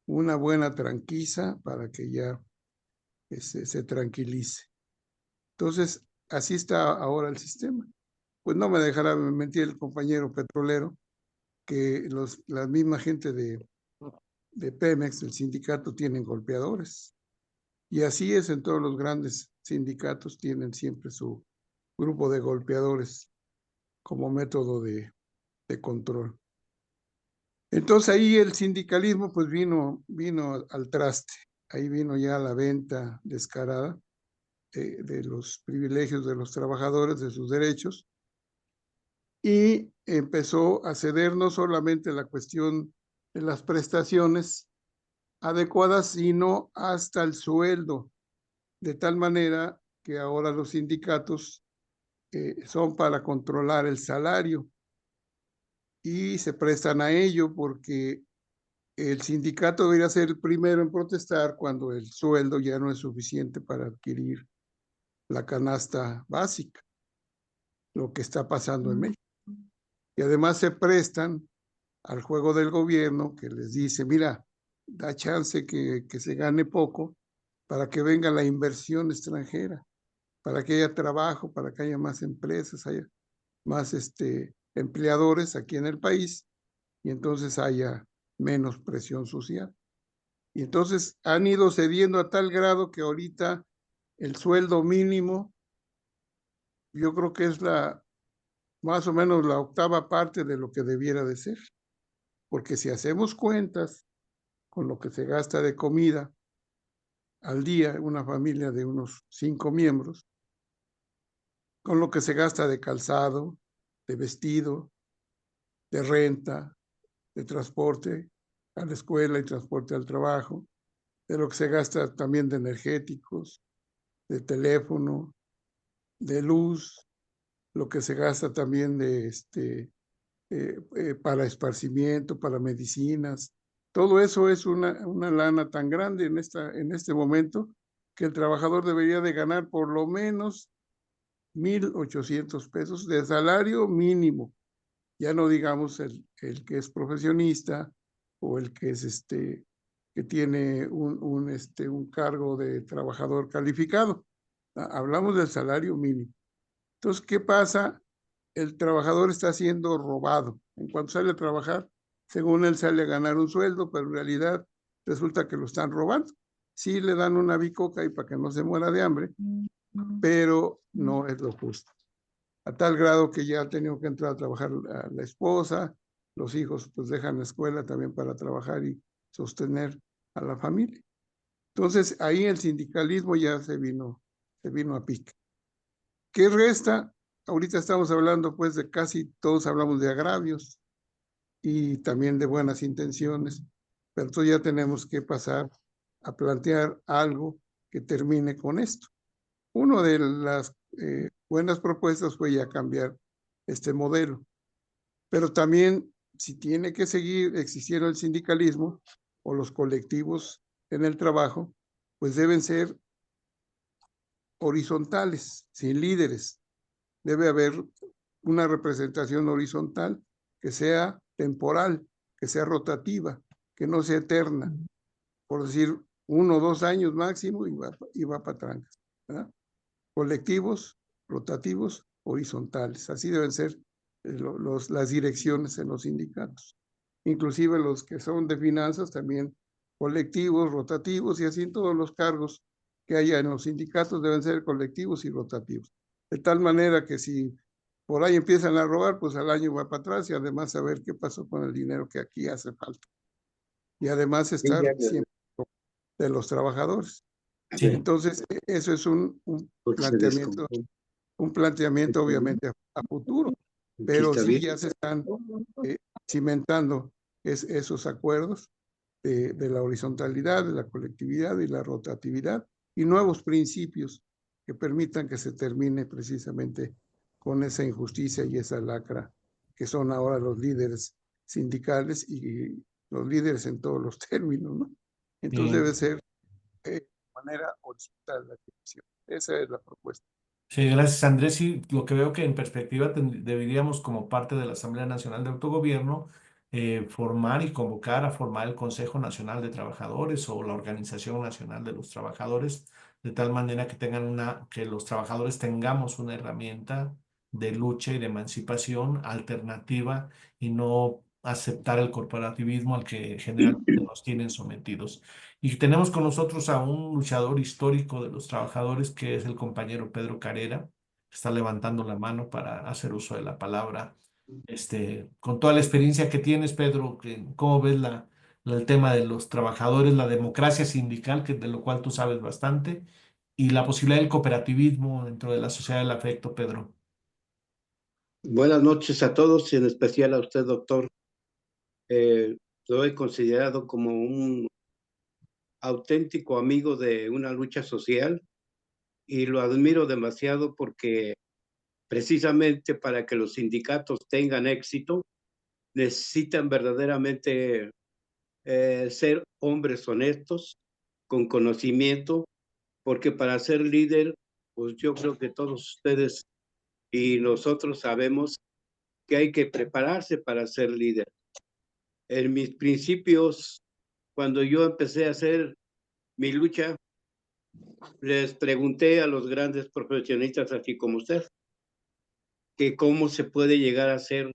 una buena tranquiza para que ya se tranquilice. Entonces, así está ahora el sistema. Pues no me dejará mentir el compañero petrolero, que la misma gente de Pemex, el sindicato, tienen golpeadores. Y así es en todos los grandes sindicatos, tienen siempre su grupo de golpeadores como método de control. Entonces ahí el sindicalismo pues vino al traste, ahí vino ya la venta descarada de los privilegios de los trabajadores, de sus derechos, y empezó a ceder no solamente la cuestión de las prestaciones adecuadas, sino hasta el sueldo, de tal manera que ahora los sindicatos son para controlar el salario y se prestan a ello porque el sindicato debería ser el primero en protestar cuando el sueldo ya no es suficiente para adquirir la canasta básica, lo que está pasando en México. Y además se prestan al juego del gobierno que les dice, mira, da chance que se gane poco para que venga la inversión extranjera, para que haya trabajo, para que haya más empresas, haya más empleadores aquí en el país y entonces haya menos presión social. Y entonces han ido cediendo a tal grado que ahorita el sueldo mínimo, yo creo que es más o menos la octava parte de lo que debiera de ser. Porque si hacemos cuentas con lo que se gasta de comida al día, una familia de unos 5 miembros, con lo que se gasta de calzado, de vestido, de renta, de transporte a la escuela y transporte al trabajo, de lo que se gasta también de energéticos, de teléfono, de luz, lo que se gasta también de para esparcimiento, para medicinas. Todo eso es una lana tan grande en este momento que el trabajador debería de ganar por lo menos 1,800 pesos de salario mínimo. Ya no digamos el que es profesionista o el que es que tiene un cargo de trabajador calificado. Hablamos del salario mínimo. Entonces, ¿qué pasa? El trabajador está siendo robado. En cuanto sale a trabajar, según él sale a ganar un sueldo, pero en realidad resulta que lo están robando. Sí le dan una bicoca y para que no se muera de hambre, pero no es lo justo. A tal grado que ya ha tenido que entrar a trabajar la esposa, los hijos pues dejan la escuela también para trabajar y sostener a la familia. Entonces ahí el sindicalismo ya se vino a pique. ¿Qué resta? Ahorita estamos hablando pues de casi todos hablamos de agravios y también de buenas intenciones, pero entonces ya tenemos que pasar a plantear algo que termine con esto. una de las buenas propuestas fue ya cambiar este modelo. Pero también, si tiene que seguir existiendo el sindicalismo o los colectivos en el trabajo, pues deben ser horizontales, sin líderes. Debe haber una representación horizontal que sea temporal, que sea rotativa, que no sea eterna. Por decir, 1 o 2 años máximo y va para trancas, ¿verdad? Colectivos, rotativos, horizontales. Así deben ser las direcciones en los sindicatos. Inclusive los que son de finanzas también colectivos, rotativos y así en todos los cargos que haya en los sindicatos deben ser colectivos y rotativos. De tal manera que si por ahí empiezan a robar, pues al año va para atrás y además saber qué pasó con el dinero que aquí hace falta. Y además estar siempre de los trabajadores. Sí. Entonces, eso es un planteamiento obviamente a futuro, pero sí ya se están cimentando esos acuerdos de la horizontalidad, de la colectividad y la rotatividad y nuevos principios que permitan que se termine precisamente con esa injusticia y esa lacra que son ahora los líderes sindicales y los líderes en todos los términos, ¿no? Entonces debe ser de manera horizontal la dirección. Esa es la propuesta. Sí, gracias Andrés. Sí, lo que veo que en perspectiva deberíamos como parte de la Asamblea Nacional de Autogobierno formar y convocar a formar el Consejo Nacional de Trabajadores o la Organización Nacional de los Trabajadores, de tal manera que que los trabajadores tengamos una herramienta de lucha y de emancipación alternativa y no aceptar el corporativismo al que generalmente nos tienen sometidos. Y tenemos con nosotros a un luchador histórico de los trabajadores, que es el compañero Pedro Carrera, que está levantando la mano para hacer uso de la palabra. Con toda la experiencia que tienes, Pedro, ¿cómo ves el tema de los trabajadores, la democracia sindical, de lo cual tú sabes bastante, y la posibilidad del cooperativismo dentro de la sociedad del afecto, Pedro? Buenas noches a todos y en especial a usted, doctor. Lo he considerado como un auténtico amigo de una lucha social y lo admiro demasiado porque precisamente para que los sindicatos tengan éxito necesitan verdaderamente ser hombres honestos, con conocimiento, porque para ser líder, pues yo creo que todos ustedes y nosotros sabemos que hay que prepararse para ser líder. En mis principios, cuando yo empecé a hacer mi lucha, les pregunté a los grandes profesionistas, así como usted, que cómo se puede llegar a ser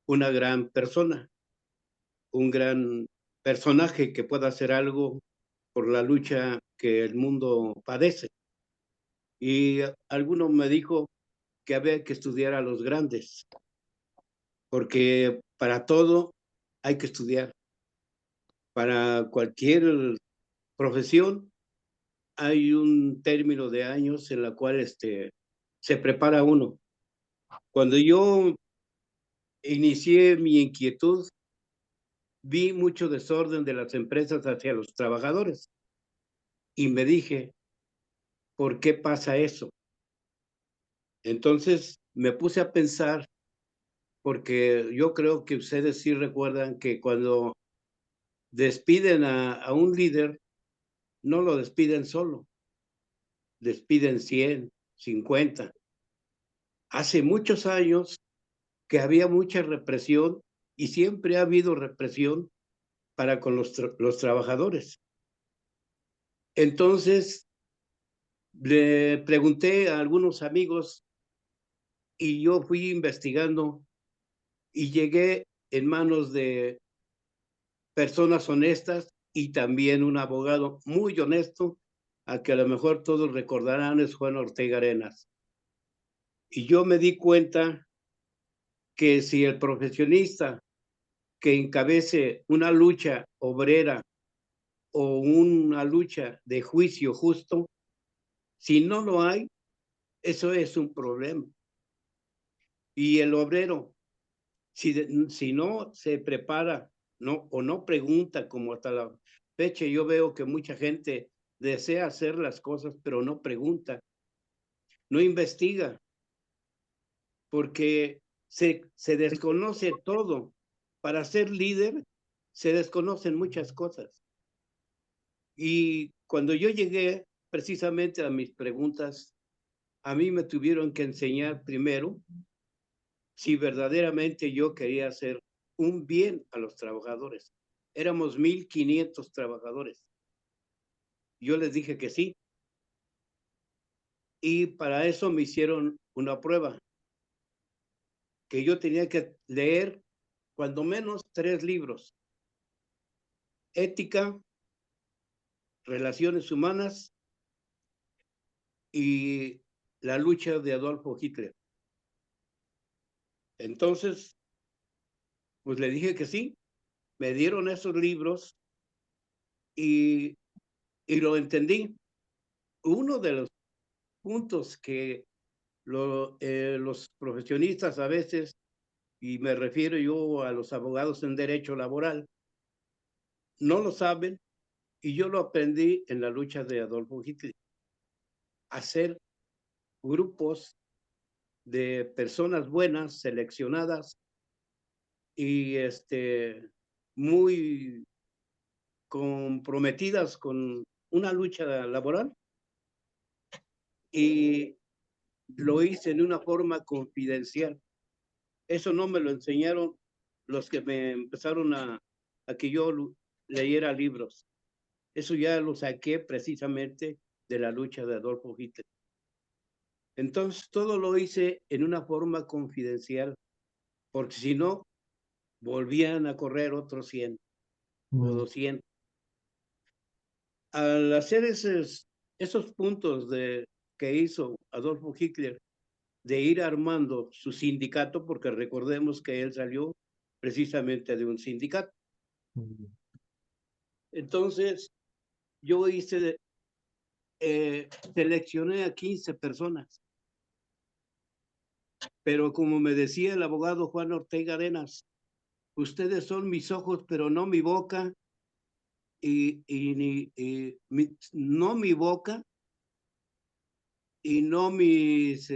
una gran persona, un gran personaje que pueda hacer algo por la lucha que el mundo padece. Y alguno me dijo que había que estudiar a los grandes, porque para todo hay que estudiar. Para cualquier profesión hay un término de años en la cual se prepara uno. Cuando yo inicié mi inquietud, vi mucho desorden de las empresas hacia los trabajadores y me dije, ¿por qué pasa eso? Entonces me puse a pensar, porque yo creo que ustedes sí recuerdan que cuando despiden a un líder, no lo despiden solo, despiden 100, 50. Hace muchos años que había mucha represión y siempre ha habido represión para con los trabajadores. Entonces, le pregunté a algunos amigos y yo fui investigando y llegué en manos de personas honestas y también un abogado muy honesto, a que a lo mejor todos recordarán, es Juan Ortega Arenas. Y yo me di cuenta que si el profesionista que encabece una lucha obrera o una lucha de juicio justo, si no lo hay, eso es un problema. Y el obrero, si no se prepara, o no pregunta, como hasta la fecha yo veo que mucha gente desea hacer las cosas, pero no pregunta. no investiga, porque se desconoce todo. Para ser líder se desconocen muchas cosas. Y cuando yo llegué precisamente a mis preguntas, a mí me tuvieron que enseñar primero si verdaderamente yo quería hacer un bien a los trabajadores. Éramos 1,500 trabajadores. Yo les dije que sí. Y para eso me hicieron una prueba, que yo tenía que leer cuando menos 3 libros. Ética, relaciones humanas y la lucha de Adolfo Hitler. Entonces, pues le dije que sí. Me dieron esos libros y lo entendí. Uno de los puntos que los profesionistas a veces, y me refiero yo a los abogados en derecho laboral, no lo saben, y yo lo aprendí en la lucha de Adolfo Hitler. Hacer grupos de personas buenas, seleccionadas y muy comprometidas con una lucha laboral, y lo hice en una forma confidencial. Eso no me lo enseñaron los que me empezaron a que yo leyera libros. Eso ya lo saqué precisamente de la lucha de Adolfo Hitler. Entonces todo lo hice en una forma confidencial, porque si no, volvían a correr otros 100 o 200. Al hacer esos puntos que hizo Adolfo Hitler, de ir armando su sindicato, porque recordemos que él salió precisamente de un sindicato. Entonces, yo seleccioné a 15 personas, pero como me decía el abogado Juan Ortega Arenas, ustedes son mis ojos, pero no mi boca, no mi boca, y no mis,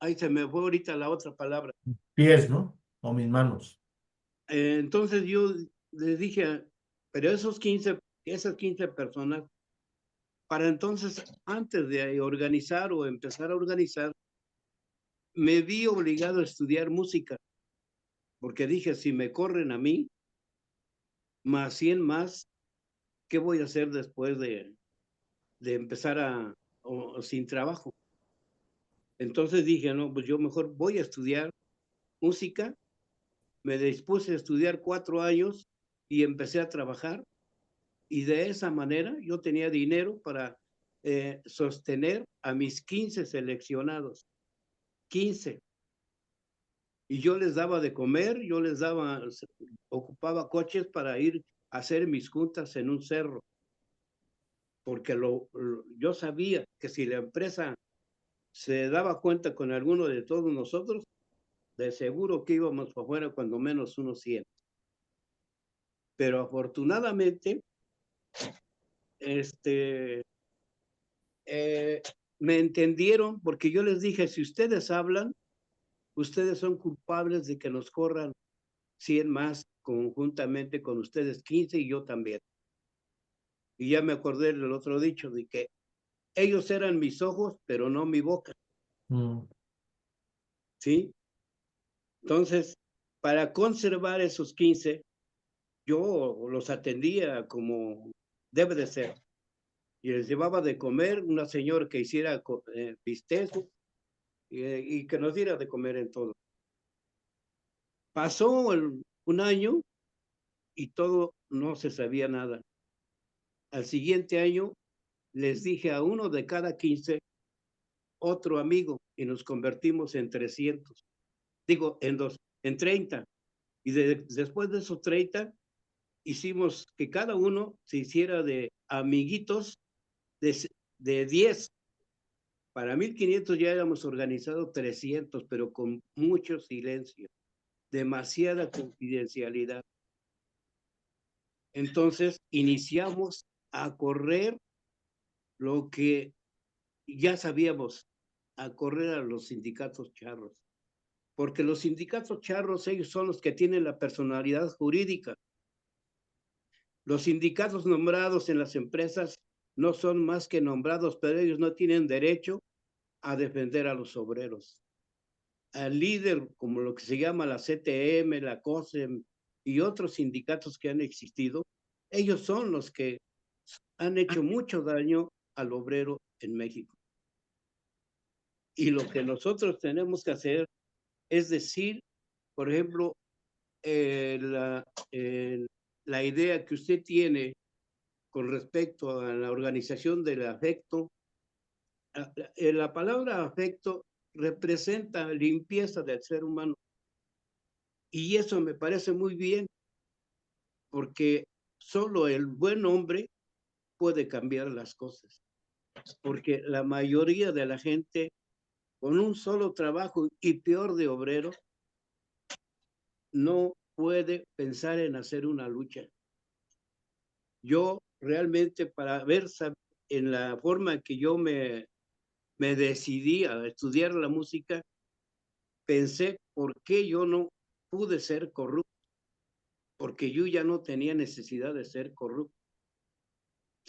ahí se me fue ahorita la otra palabra. Pies, ¿no? O mis manos. Entonces yo les dije, pero esas 15 personas, para entonces, antes de organizar o empezar a organizar, me vi obligado a estudiar música, porque dije, si me corren a mí, más 100 más, ¿qué voy a hacer después de empezar sin trabajo? Entonces dije, no, pues yo mejor voy a estudiar música. Me dispuse a estudiar 4 años y empecé a trabajar, y de esa manera yo tenía dinero para sostener a mis 15 seleccionados. 15. Y yo les daba de comer, ocupaba coches para ir a hacer mis juntas en un cerro, porque yo sabía que si la empresa se daba cuenta con alguno de todos nosotros, de seguro que íbamos para afuera cuando menos unos 100. Pero afortunadamente, me entendieron, porque yo les dije, si ustedes hablan, ustedes son culpables de que nos corran 100 más conjuntamente con ustedes, 15 y yo también. Y ya me acordé del otro dicho, de que ellos eran mis ojos, pero no mi boca. ¿Sí? Entonces, para conservar esos 15, yo los atendía como debe de ser. Y les llevaba de comer, una señora que hiciera bistec, y que nos diera de comer en todo. Pasó un año y todo, no se sabía nada. Al siguiente año les dije a uno de cada 15 otro amigo, y nos convertimos en 300. Digo, en 30. Y después de esos 30, hicimos que cada uno se hiciera de amiguitos de 10. Para 1,500 ya éramos organizados 300, pero con mucho silencio, demasiada confidencialidad. Entonces iniciamos a correr lo que ya sabíamos a correr a los sindicatos charros, porque los sindicatos charros, ellos son los que tienen la personalidad jurídica. Los sindicatos nombrados en las empresas no son más que nombrados, pero ellos no tienen derecho a defender a los obreros. Al líder, como lo que se llama la CTM, la COSEM y otros sindicatos que han existido, ellos son los que han hecho mucho daño al obrero en México. Y lo que nosotros tenemos que hacer es decir, por ejemplo, la idea que usted tiene con respecto a la organización del afecto, la palabra afecto representa limpieza del ser humano. Y eso me parece muy bien, porque solo el buen hombre puede cambiar las cosas. Porque la mayoría de la gente, con un solo trabajo y peor de obrero, no puede pensar en hacer una lucha. Yo realmente, para ver en la forma que yo me decidí a estudiar la música, pensé por qué yo no pude ser corrupto, porque yo ya no tenía necesidad de ser corrupto.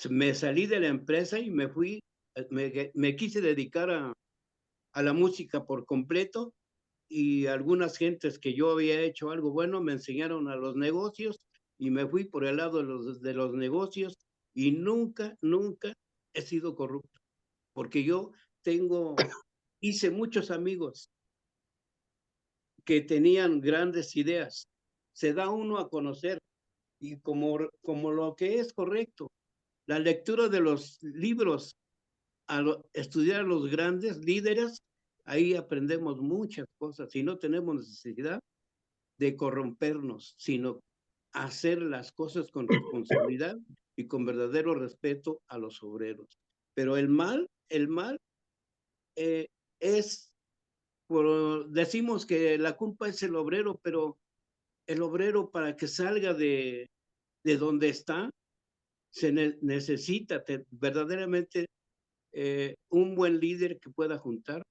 Me salí de la empresa y me fui, me quise dedicar a la música por completo, y algunas gentes que yo había hecho algo bueno me enseñaron a los negocios y me fui por el lado de los negocios, y nunca he sido corrupto, porque yo hice muchos amigos que tenían grandes ideas. Se da uno a conocer, y como lo que es correcto, la lectura de los libros, estudiar a los grandes líderes, ahí aprendemos muchas cosas y no tenemos necesidad de corrompernos, sino hacer las cosas con responsabilidad y con verdadero respeto a los obreros. Pero el mal es, decimos que la culpa es el obrero, pero el obrero, para que salga de donde está, se necesita verdaderamente un buen líder que pueda juntar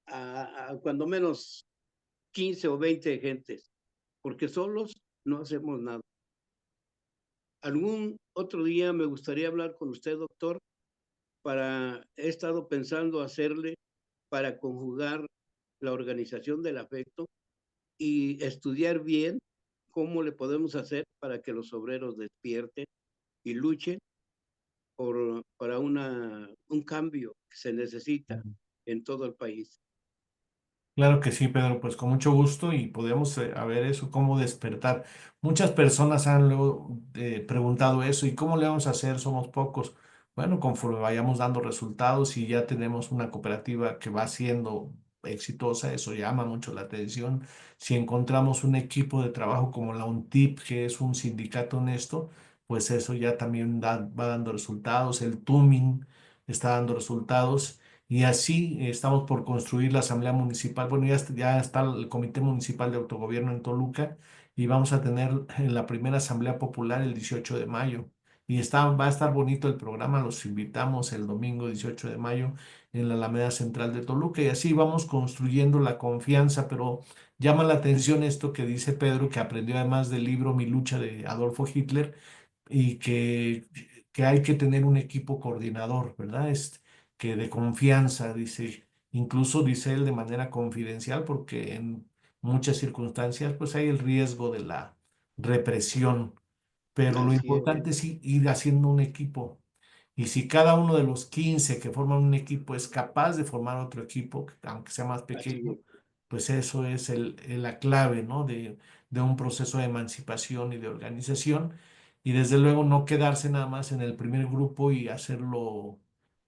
a cuando menos 15 o 20 gentes, porque solos no hacemos nada. Algún otro día me gustaría hablar con usted, doctor, he estado pensando hacerle para conjugar la organización del afecto y estudiar bien cómo le podemos hacer para que los obreros despierten y luchen para un cambio que se necesita en todo el país. Claro que sí, Pedro, pues con mucho gusto y podemos a ver eso, cómo despertar. Muchas personas han luego preguntado eso, ¿y cómo le vamos a hacer? Somos pocos. Bueno, conforme vayamos dando resultados y ya tenemos una cooperativa que va siendo exitosa, eso llama mucho la atención. Si encontramos un equipo de trabajo como la UNTIP, que es un sindicato honesto, pues eso ya también va dando resultados. El TUMIN está dando resultados. Y así estamos por construir la Asamblea Municipal. Bueno, ya está el Comité Municipal de Autogobierno en Toluca y vamos a tener en la primera Asamblea Popular el 18 de mayo. Y va a estar bonito el programa, los invitamos el domingo 18 de mayo en la Alameda Central de Toluca y así vamos construyendo la confianza, pero llama la atención esto que dice Pedro, que aprendió además del libro Mi lucha de Adolfo Hitler y que hay que tener un equipo coordinador, ¿verdad? Que de confianza, dice, incluso dice él de manera confidencial, porque en muchas circunstancias pues hay el riesgo de la represión, pero lo Así es. importante es ir haciendo un equipo. Y si cada uno de los 15 que forman un equipo es capaz de formar otro equipo, aunque sea más Así pequeño, es. pues eso es la clave, ¿no? De un proceso de emancipación y de organización. Y desde luego no quedarse nada más en el primer grupo y hacerlo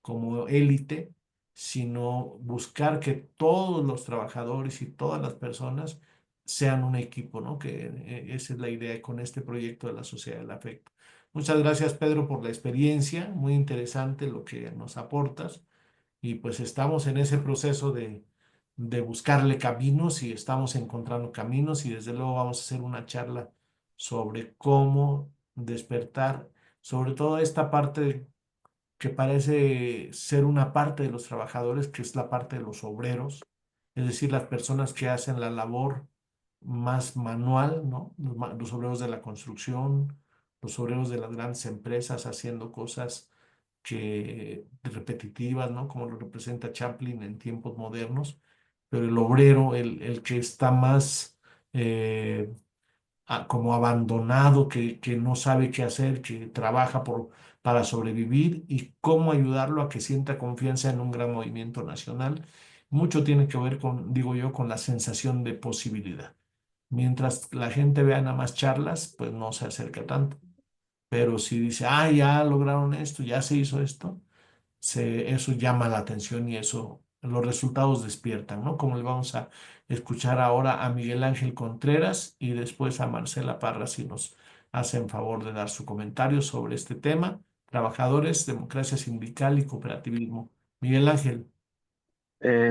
como élite, sino buscar que todos los trabajadores y todas las personas sean un equipo, ¿no? Que esa es la idea con este proyecto de la Sociedad del Afecto. Muchas gracias, Pedro, por la experiencia, muy interesante lo que nos aportas y pues estamos en ese proceso de buscarle caminos y estamos encontrando caminos y desde luego vamos a hacer una charla sobre cómo despertar, sobre todo esta parte que parece ser una parte de los trabajadores, que es la parte de los obreros, es decir, las personas que hacen la labor más manual, ¿no? Los obreros de la construcción, los obreros de las grandes empresas haciendo cosas que repetitivas, ¿no? Como lo representa Chaplin en tiempos modernos, pero el obrero, el que está más como abandonado, que no sabe qué hacer, que trabaja para sobrevivir y cómo ayudarlo a que sienta confianza en un gran movimiento nacional. Mucho tiene que ver con, digo yo, con la sensación de posibilidad. Mientras la gente vea nada más charlas, pues no se acerca tanto. Pero si dice, ah, ya lograron esto, ya se hizo esto, eso llama la atención y eso, los resultados despiertan, ¿no? Como le vamos a escuchar ahora a Miguel Ángel Contreras y después a Marcela Parra si nos hacen favor de dar su comentario sobre este tema, trabajadores, democracia sindical y cooperativismo. Miguel Ángel.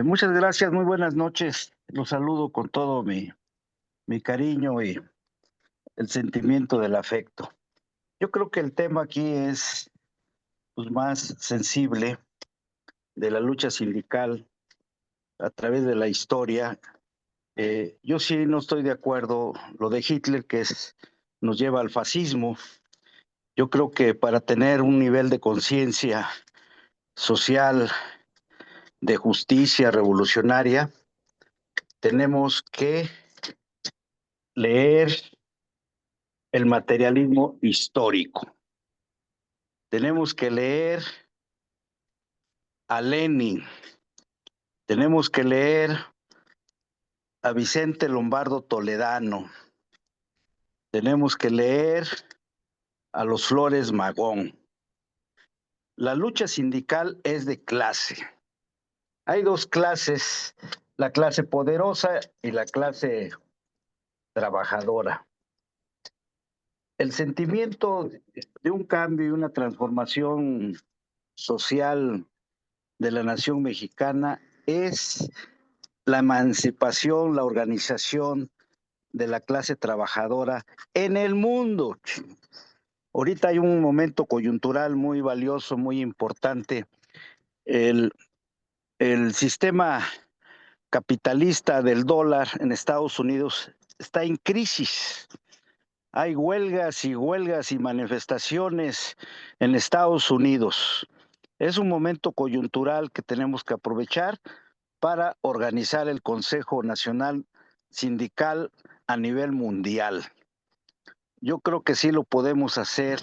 Muchas gracias, muy buenas noches. Los saludo con todo mi cariño y el sentimiento del afecto. Yo creo que el tema aquí es pues, más sensible de la lucha sindical a través de la historia. Yo sí no estoy de acuerdo lo de Hitler, nos lleva al fascismo. Yo creo que para tener un nivel de conciencia social, de justicia revolucionaria, tenemos que leer el materialismo histórico. Tenemos que leer a Lenin, tenemos que leer a Vicente Lombardo Toledano, tenemos que leer a los Flores Magón. La lucha sindical es de clase. Hay dos clases, la clase poderosa y la clase trabajadora. El sentimiento de un cambio y una transformación social de la nación mexicana es la emancipación, la organización de la clase trabajadora en el mundo. Ahorita hay un momento coyuntural muy valioso, muy importante. El sistema capitalista del dólar en Estados Unidos está en crisis. Hay huelgas y manifestaciones en Estados Unidos. Es un momento coyuntural que tenemos que aprovechar para organizar el Consejo Nacional Sindical a nivel mundial. Yo creo que sí lo podemos hacer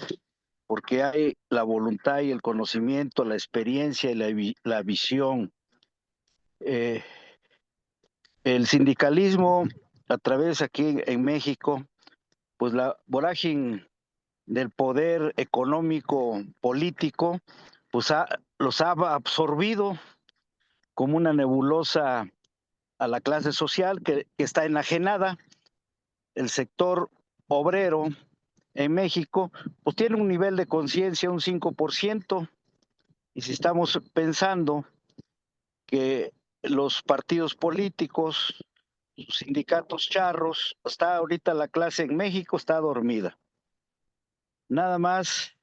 porque hay la voluntad y el conocimiento, la experiencia y la visión. El sindicalismo a través aquí en México, pues la vorágine del poder económico político, pues los ha absorbido como una nebulosa a la clase social que está enajenada. El sector obrero en México, pues tiene un nivel de conciencia un 5%, y si estamos pensando que los partidos políticos, los sindicatos charros, está ahorita la clase en México está dormida. Nada más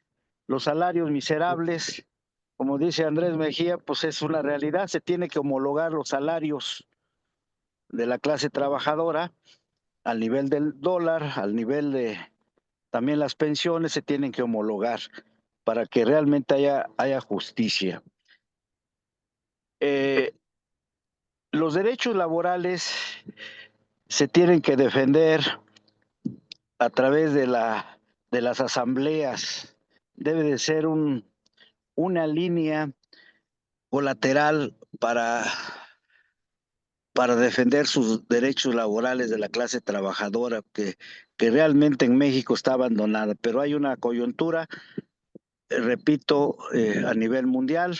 los salarios miserables, como dice Andrés Mejía, pues es una realidad, se tiene que homologar los salarios de la clase trabajadora al nivel del dólar, al nivel de también las pensiones se tienen que homologar para que realmente haya justicia. Los derechos laborales se tienen que defender a través de las asambleas. Debe de ser una línea colateral para defender sus derechos laborales de la clase trabajadora, que realmente en México está abandonada, pero hay una coyuntura, repito, a nivel mundial.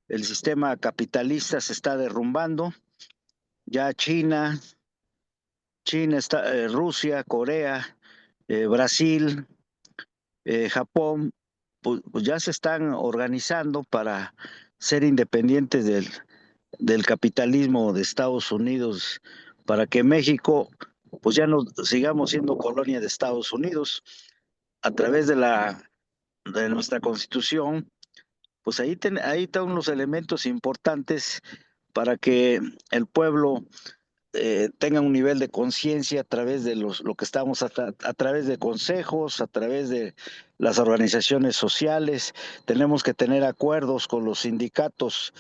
El sistema capitalista se está derrumbando. Ya China está, Rusia, Corea, Brasil, Japón, pues ya se están organizando para ser independientes del capitalismo de Estados Unidos, para que México pues ya no sigamos siendo colonia de Estados Unidos. A través de nuestra Constitución, pues ahí están los elementos importantes para que el pueblo tenga un nivel de conciencia a través de lo que estamos, a través de consejos, a través de las organizaciones sociales. Tenemos que tener acuerdos con los sindicatos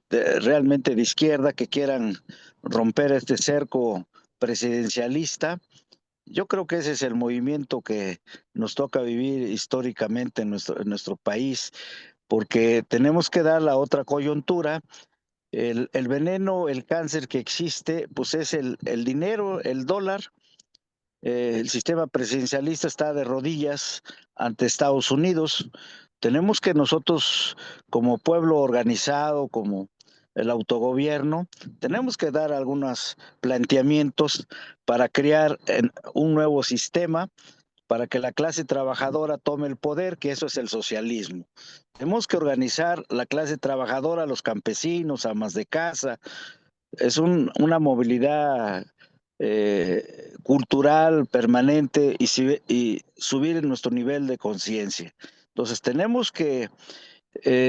realmente de izquierda que quieran romper este cerco presidencialista. Yo creo que ese es el movimiento que nos toca vivir históricamente en nuestro país, porque tenemos que dar la otra coyuntura. El veneno, el cáncer que existe, pues es el dinero, el dólar. El sistema presidencialista está de rodillas ante Estados Unidos. Tenemos que nosotros, como pueblo organizado, como el autogobierno, tenemos que dar algunos planteamientos para crear un nuevo sistema, para que la clase trabajadora tome el poder, que eso es el socialismo. Tenemos que organizar la clase trabajadora, los campesinos, amas de casa. Es una movilidad cultural permanente y subir nuestro nivel de conciencia. Entonces tenemos que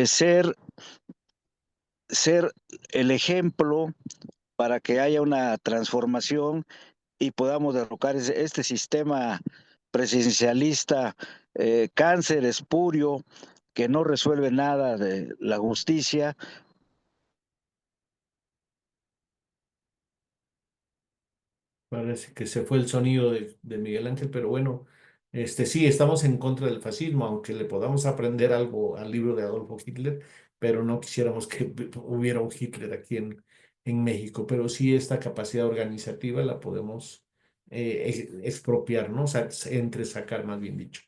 ser el ejemplo para que haya una transformación y podamos derrocar este sistema presidencialista, cáncer espurio, que no resuelve nada de la justicia. Parece que se fue el sonido de Miguel Ángel, pero bueno, sí, estamos en contra del fascismo, aunque le podamos aprender algo al libro de Adolfo Hitler, pero no quisiéramos que hubiera un Hitler aquí en México, pero sí esta capacidad organizativa la podemos expropiar, ¿no? O sea, entresacar, más bien dicho.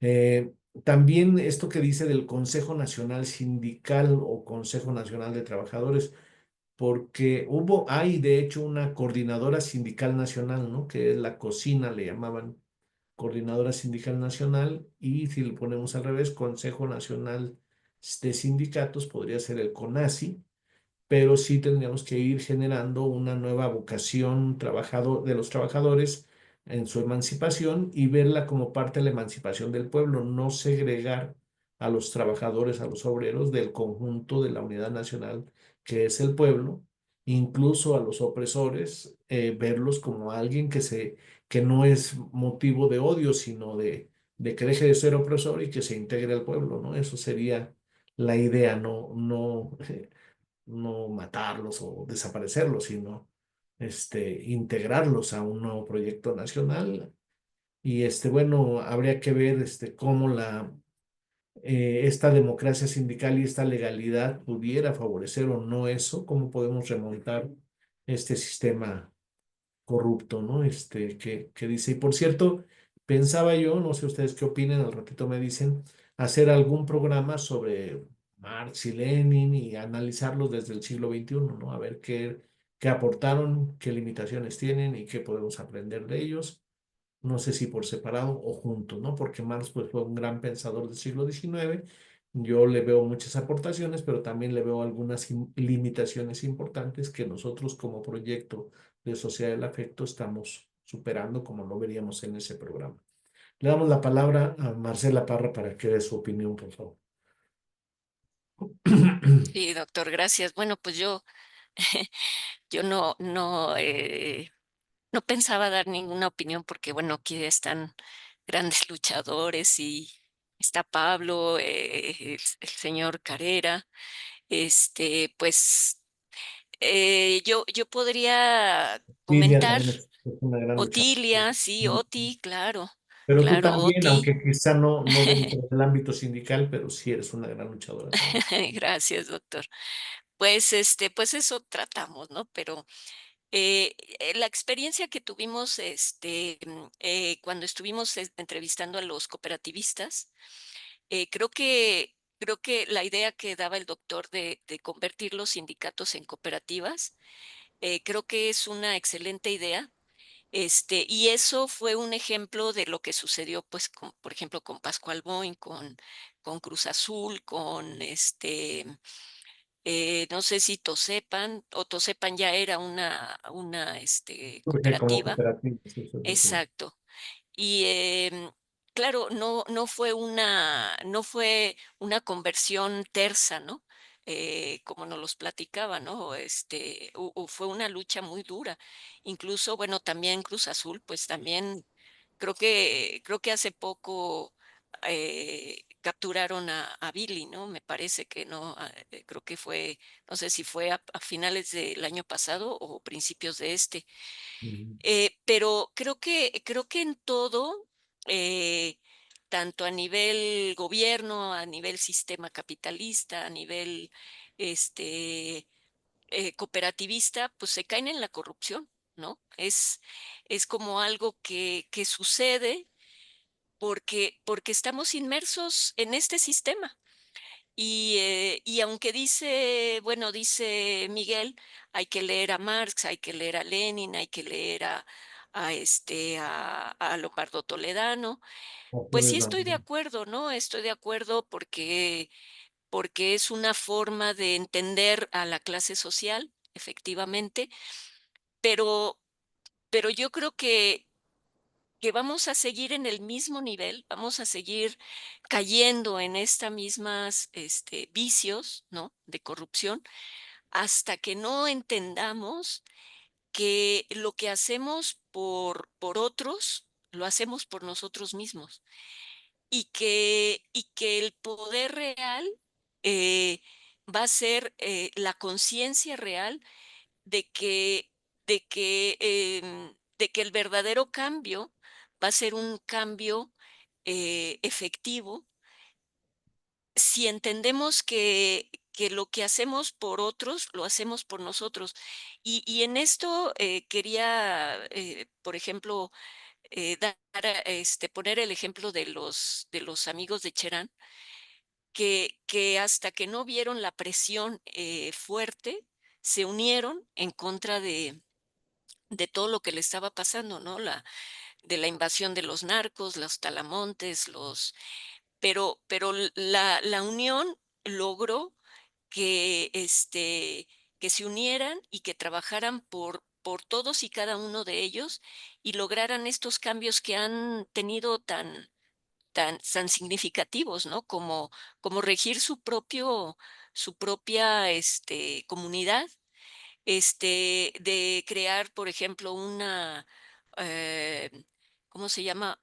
Eh, También esto que dice del Consejo Nacional Sindical o Consejo Nacional de Trabajadores, porque hay de hecho una coordinadora sindical nacional, ¿no? Que es la cocina, le llamaban coordinadora sindical nacional, y si lo ponemos al revés, Consejo Nacional de Sindicatos, podría ser el CONASI, pero sí tendríamos que ir generando una nueva vocación de los trabajadores en su emancipación y verla como parte de la emancipación del pueblo, no segregar a los trabajadores, a los obreros del conjunto de la unidad nacional que es el pueblo, incluso a los opresores, verlos como alguien que no es motivo de odio, sino de que deje de ser opresor y que se integre al pueblo, ¿no? Eso sería la idea, no matarlos o desaparecerlos, sino integrarlos a un nuevo proyecto nacional. Y bueno, habría que ver cómo esta democracia sindical y esta legalidad pudiera favorecer o no eso, cómo podemos remontar este sistema corrupto, ¿no? Que dice, y por cierto, pensaba yo, no sé ustedes qué opinen, al ratito me dicen, hacer algún programa sobre Marx y Lenin y analizarlos desde el siglo XXI, ¿no? A ver qué aportaron, qué limitaciones tienen y qué podemos aprender de ellos. No sé si por separado o juntos, ¿no? Porque Marx pues, fue un gran pensador del siglo XIX. Yo le veo muchas aportaciones, pero también le veo algunas limitaciones importantes que nosotros como proyecto de Sociedad del Afecto estamos superando, como lo veríamos en ese programa. Le damos la palabra a Marcela Parra para que dé su opinión, por favor. Sí, doctor, gracias. Bueno, pues yo no pensaba dar ninguna opinión porque, bueno, aquí están grandes luchadores y está Pablo, el señor Carrera, pues yo podría Lidia comentar, también es una gran luchadora. Otilia, sí, Oti, claro, Pero tú claro, también, Oti, aunque quizá no dentro del ámbito sindical, pero sí eres una gran luchadora también. gracias, doctor. Pues eso tratamos, ¿no? Pero la experiencia que tuvimos cuando estuvimos entrevistando a los cooperativistas, creo que la idea que daba el doctor de convertir los sindicatos en cooperativas, creo que es una excelente idea. Y eso fue un ejemplo de lo que sucedió, pues, por ejemplo, con Pascual Boin, con Cruz Azul, con no sé si Tosepan ya era una Surge como cooperativa. cooperativa. Sí, Exacto. Y claro, no fue una conversión tersa, ¿no? Como nos los platicaba, ¿no? Fue una lucha muy dura. Incluso, bueno, también Cruz Azul, pues también creo que hace poco capturaron a Billy, ¿no? Me parece que no, creo que fue, no sé si fue a finales del año pasado o principios de este. Ujú. Pero creo que en todo, eh, tanto a nivel gobierno, a nivel sistema capitalista, a nivel este, cooperativista, pues se caen en la corrupción, ¿no? Es como algo que sucede porque estamos inmersos en este sistema. Y aunque dice Miguel, hay que leer a Marx, hay que leer a Lenin, hay que leer a Leopoldo Toledano, pues sí estoy de Completamente. acuerdo, ¿no? Estoy de acuerdo porque es una forma de entender a la clase social, efectivamente, pero, pero yo creo que vamos a seguir en el mismo nivel, vamos a seguir cayendo en estas mismas vicios, ¿no? De corrupción, hasta que no entendamos que lo que hacemos por otros, lo hacemos por nosotros mismos y que el poder real eh, va a ser la conciencia real de que, de que el verdadero cambio va a ser un cambio efectivo si entendemos que lo que hacemos por otros, lo hacemos por nosotros. Y en esto quería, por ejemplo, poner el ejemplo de los amigos de Cherán, que hasta que no vieron la presión fuerte, se unieron en contra de todo lo que le estaba pasando, ¿no? De la invasión de los narcos, los talamontes, pero la unión logró que, que se unieran y que trabajaran por todos y cada uno de ellos y lograran estos cambios que han tenido tan significativos, ¿no? Como regir su propia comunidad, de crear, por ejemplo, eh, ¿cómo se llama?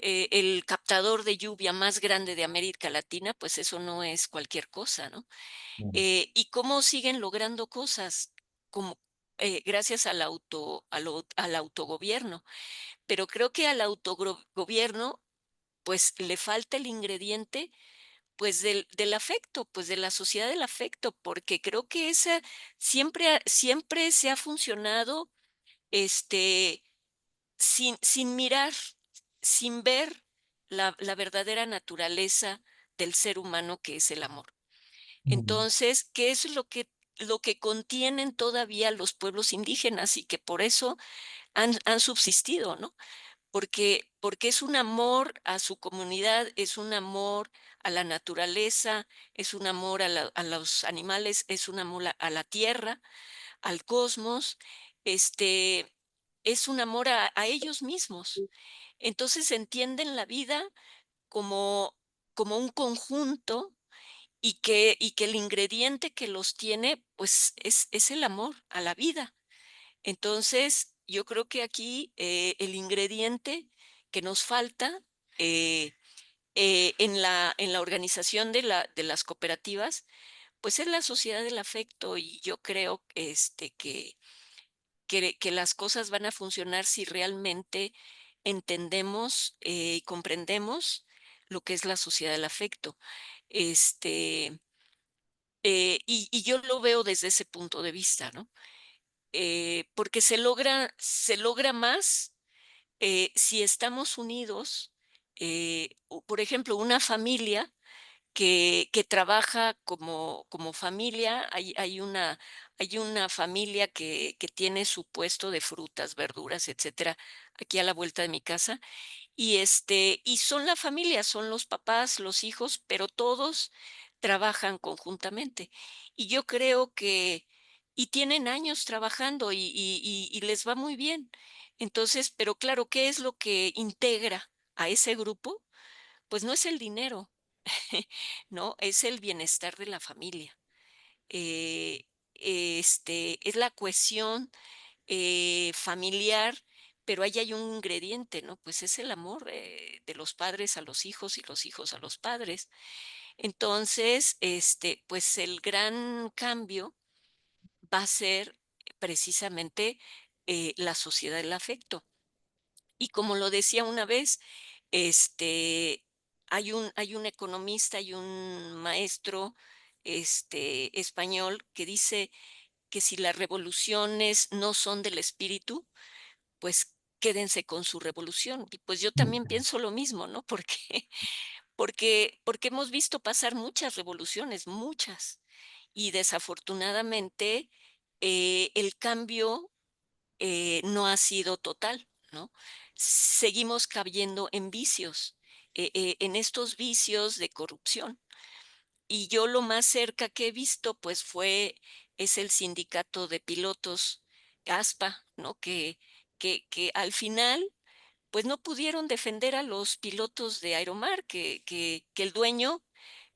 El captador de lluvia más grande de América Latina, pues eso no es cualquier cosa, ¿no? Mm. Y cómo siguen logrando cosas como gracias al autogobierno. Pero creo que al autogobierno, pues le falta el ingrediente, pues del afecto, pues de la sociedad del afecto, porque creo que esa siempre se ha funcionado, este, sin mirar, sin ver la verdadera naturaleza del ser humano, que es el amor. Mm. Entonces, ¿qué es lo que contienen todavía los pueblos indígenas y que por eso han subsistido, ¿no? Porque es un amor a su comunidad, es un amor a la naturaleza, es un amor a los animales, es un amor a la tierra, al cosmos, este, es un amor a ellos mismos. Entonces entienden la vida como un conjunto y que el ingrediente que los tiene, pues es el amor a la vida. Entonces, yo creo que aquí el ingrediente que nos falta en la organización de las cooperativas, pues es la sociedad del afecto y yo creo que las cosas van a funcionar si realmente entendemos y comprendemos lo que es la sociedad del afecto. Este, y yo lo veo desde ese punto de vista, ¿no? Porque se logra más si estamos unidos. Por ejemplo, una familia que trabaja como familia, hay una familia que tiene su puesto de frutas, verduras, etcétera, aquí a la vuelta de mi casa, y son la familia, son los papás, los hijos, pero todos trabajan conjuntamente. Y yo creo que, y tienen años trabajando y les va muy bien. Entonces, pero claro, ¿qué es lo que integra a ese grupo? Pues no es el dinero, ¿no? Es el bienestar de la familia. Es la cohesión familiar, pero ahí hay un ingrediente, ¿no? Pues es el amor de los padres a los hijos y los hijos a los padres. Entonces, pues el gran cambio va a ser precisamente la sociedad del afecto. Y como lo decía una vez, hay un economista, hay un maestro español que dice que si las revoluciones no son del espíritu, pues quédense con su revolución. Y pues yo también pienso lo mismo, ¿no? Porque hemos visto pasar muchas revoluciones, muchas. Y desafortunadamente el cambio no ha sido total, ¿no? Seguimos cayendo en vicios, en estos vicios de corrupción. Y yo lo más cerca que he visto, pues es el sindicato de pilotos, ASPA, ¿no? Que al final, pues no pudieron defender a los pilotos de Aeromar, que el dueño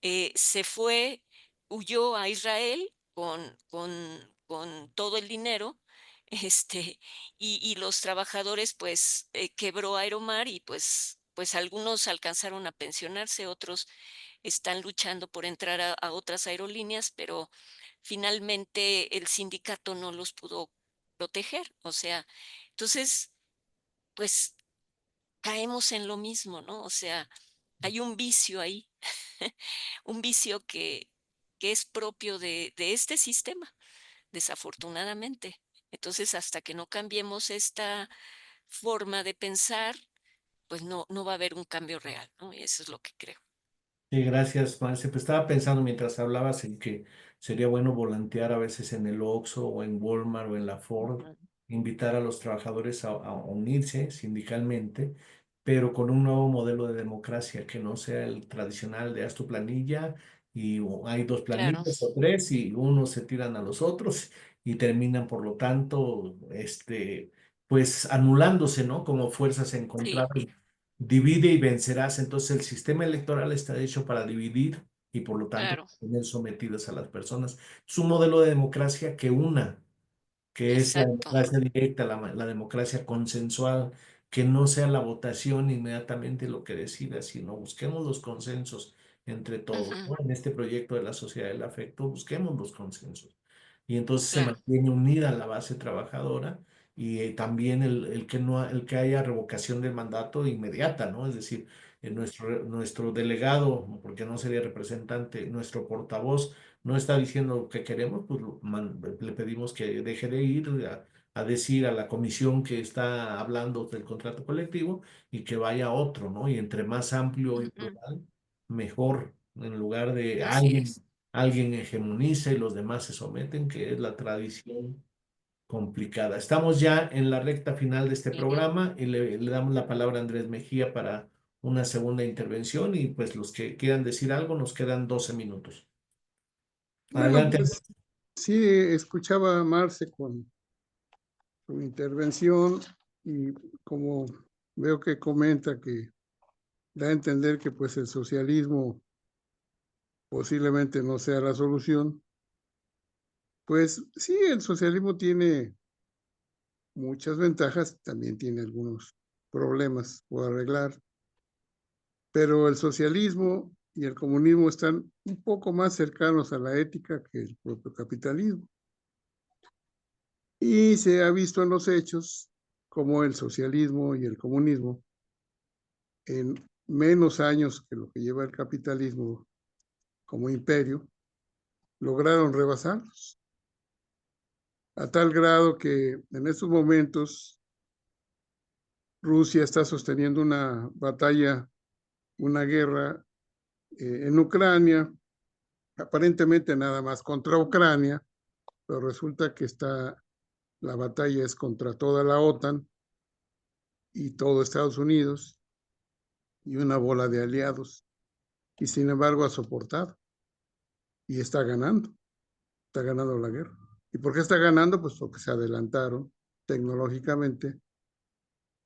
se fue, huyó a Israel con todo el dinero, y los trabajadores, pues, quebró Aeromar y pues algunos alcanzaron a pensionarse, otros están luchando por entrar a otras aerolíneas, pero finalmente el sindicato no los pudo proteger. O sea, entonces, pues caemos en lo mismo, ¿no? O sea, hay un vicio ahí, un vicio que es propio de este sistema, desafortunadamente. Entonces, hasta que no cambiemos esta forma de pensar, pues no va a haber un cambio real, ¿no? Y eso es lo que creo. Sí, gracias, Marce. Pues estaba pensando mientras hablabas en que sería bueno volantear a veces en el Oxxo o en Walmart o en la Ford, Ujú. invitar a los trabajadores a unirse sindicalmente, pero con un nuevo modelo de democracia que no sea el tradicional de haz tu planilla y hay dos Claro, planillas o tres y unos se tiran a los otros y terminan, por lo tanto, pues anulándose, ¿no? Como fuerzas sí, encontradas, divide y vencerás. Entonces el sistema electoral está hecho para dividir y por lo tanto claro, tener sometidas a las personas. Es un modelo de democracia que una, que es la exacto. democracia directa, la democracia consensual, que no sea la votación inmediatamente lo que decida, sino busquemos los consensos entre todos, Ujú, ¿no? En este proyecto de la sociedad del afecto, busquemos los consensos. Y entonces se claro, mantiene unida la base trabajadora y también el que haya revocación del mandato inmediata, ¿no? Es decir, nuestro delegado, porque no sería representante, nuestro portavoz no está diciendo lo que queremos, pues le pedimos que deje de ir a decir a la comisión que está hablando del contrato colectivo y que vaya otro, ¿no? Y entre más amplio y ujú, plural, mejor, en lugar de así es. alguien hegemoniza y los demás se someten, que es la tradición complicada. Estamos ya en la recta final de este Sí. programa y le damos la palabra a Andrés Mejía para una segunda intervención y pues los que quieran decir algo, nos quedan 12 minutos. Bueno, Adelante. pues sí, escuchaba a Marce con su intervención y como veo que comenta que da a entender que pues el socialismo posiblemente no sea la solución, pues sí, el socialismo tiene muchas ventajas, también tiene algunos problemas por arreglar, pero el socialismo y el comunismo están un poco más cercanos a la ética que el propio capitalismo. Y se ha visto en los hechos como el socialismo y el comunismo, en menos años que lo que lleva el capitalismo como imperio, lograron rebasarlos, a tal grado que en estos momentos Rusia está sosteniendo una batalla, una guerra en Ucrania, aparentemente nada más contra Ucrania, pero resulta que la batalla es contra toda la OTAN y todo Estados Unidos y una bola de aliados. Y sin embargo ha soportado y está ganando la guerra. ¿Y por qué está ganando? Pues porque se adelantaron tecnológicamente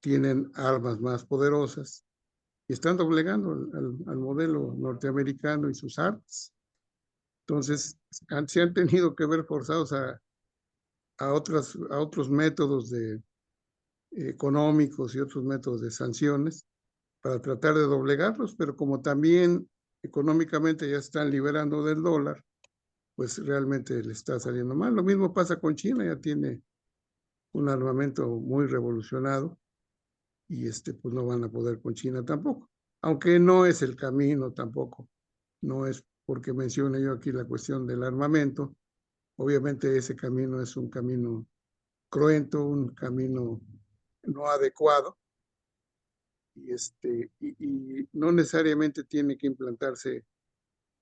tienen armas más poderosas y están doblegando al modelo norteamericano y sus armas. Entonces, se han tenido que ver forzados a otros métodos económicos y otros métodos de sanciones para tratar de doblegarlos, pero como también económicamente ya están liberando del dólar, pues realmente le está saliendo mal. Lo mismo pasa con China, ya tiene un armamento muy revolucionado y pues no van a poder con China tampoco, aunque no es el camino tampoco, no es porque mencione yo aquí la cuestión del armamento, obviamente ese camino es un camino cruento, un camino no adecuado, y no necesariamente tiene que implantarse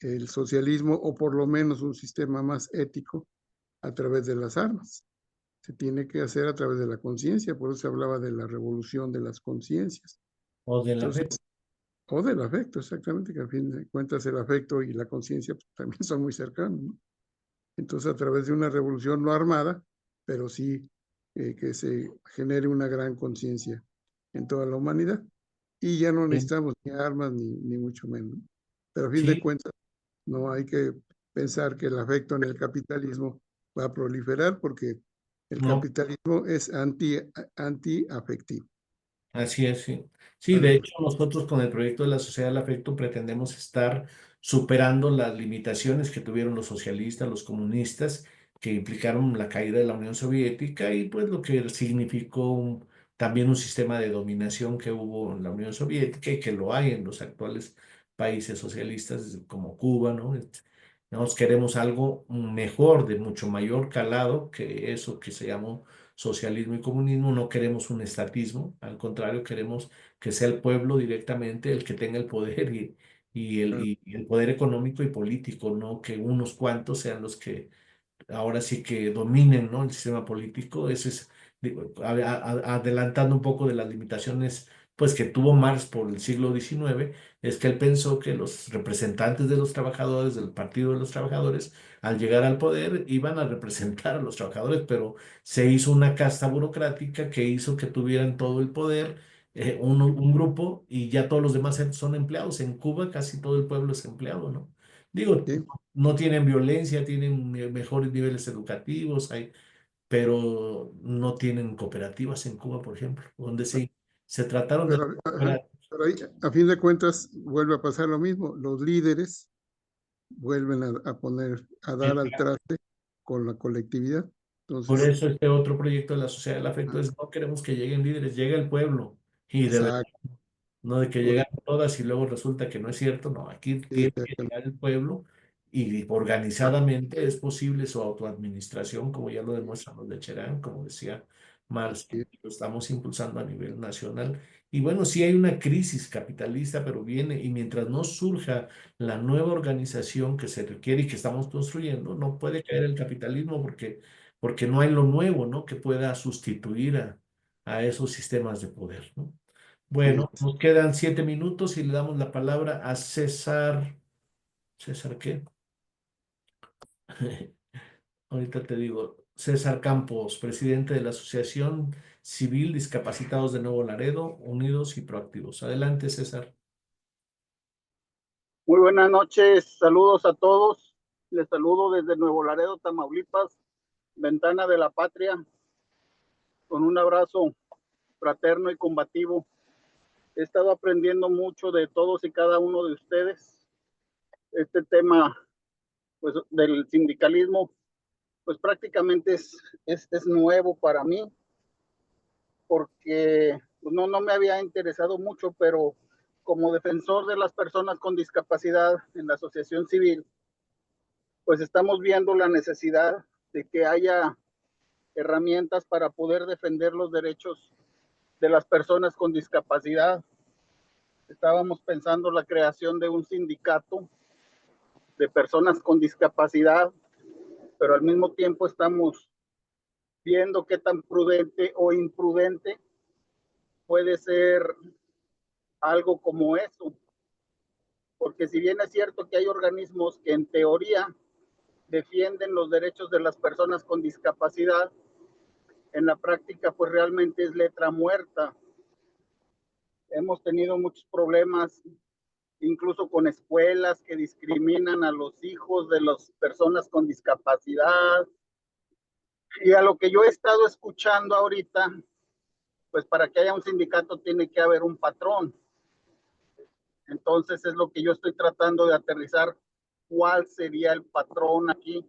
el socialismo o por lo menos un sistema más ético a través de las armas. Se tiene que hacer a través de la conciencia, por eso se hablaba de la revolución de las conciencias. O del Entonces, afecto. o del afecto, exactamente, que a fin de cuentas el afecto y la conciencia pues, también son muy cercanos, ¿no? Entonces, a través de una revolución no armada, pero sí que se genere una gran conciencia en toda la humanidad. Y ya no necesitamos ni armas ni mucho menos. Pero a fin de cuentas, no hay que pensar que el afecto en el capitalismo va a proliferar porque el capitalismo es anti-afectivo. Así es, sí. Sí, de hecho, nosotros con el proyecto de la Sociedad del Afecto pretendemos estar superando las limitaciones que tuvieron los socialistas, los comunistas, que implicaron la caída de la Unión Soviética y pues lo que significó también un sistema de dominación que hubo en la Unión Soviética y que lo hay en los actuales países socialistas como Cuba, ¿no? Nos queremos algo mejor, de mucho mayor calado que eso que se llamó socialismo y comunismo. No queremos un estatismo, al contrario, queremos que sea el pueblo directamente el que tenga el poder y el poder económico y político, no que unos cuantos sean los que ahora sí que dominen, ¿no?, el sistema político. Ese es, digo, adelantando un poco de las limitaciones pues que tuvo Marx por el siglo XIX, es que él pensó que los representantes de los trabajadores, del Partido de los Trabajadores, al llegar al poder iban a representar a los trabajadores, pero se hizo una casta burocrática que hizo que tuvieran todo el poder, un grupo, y ya todos los demás son empleados. En Cuba casi todo el pueblo es empleado, ¿no? Digo, ¿Sí? no tienen violencia, tienen mejores niveles educativos, pero no tienen cooperativas en Cuba, por ejemplo, donde se trataron de... Pero ahí, a fin de cuentas, vuelve a pasar lo mismo. Los líderes vuelven a dar al traste con la colectividad. Entonces, Por eso este otro proyecto de la Sociedad del Afecto es: no queremos que lleguen líderes, llega el pueblo, y de verdad, exacto. no de que llegan todas y luego resulta que no es cierto. No, aquí tiene que llegar el pueblo y organizadamente es posible su autoadministración, como ya lo demuestran los de Cherán, como decía Marx, lo estamos impulsando a nivel nacional. Y bueno, sí hay una crisis capitalista, pero viene, y mientras no surja la nueva organización que se requiere y que estamos construyendo, no puede caer el capitalismo porque no hay lo nuevo, ¿no?, que pueda sustituir a esos sistemas de poder, ¿no? Bueno, nos quedan 7 minutos y le damos la palabra a César. ¿César qué? Ahorita te digo. César Campos, presidente de la Asociación Civil Discapacitados de Nuevo Laredo, Unidos y Proactivos. Adelante, César. Muy buenas noches, saludos a todos. Les saludo desde Nuevo Laredo, Tamaulipas, ventana de la patria, con un abrazo fraterno y combativo. He estado aprendiendo mucho de todos y cada uno de ustedes. Este tema, pues, del sindicalismo, pues prácticamente es nuevo para mí, porque pues, no me había interesado mucho, pero como defensor de las personas con discapacidad en la asociación civil, pues estamos viendo la necesidad de que haya herramientas para poder defender los derechos de las personas con discapacidad. Estábamos pensando la creación de un sindicato de personas con discapacidad, pero al mismo tiempo estamos viendo qué tan prudente o imprudente puede ser algo como eso, porque si bien es cierto que hay organismos que en teoría defienden los derechos de las personas con discapacidad, en la práctica pues realmente es letra muerta, hemos tenido muchos problemas, incluso con escuelas que discriminan a los hijos de las personas con discapacidad. Y a lo que yo he estado escuchando ahorita, pues para que haya un sindicato tiene que haber un patrón. Entonces es lo que yo estoy tratando de aterrizar, cuál sería el patrón aquí.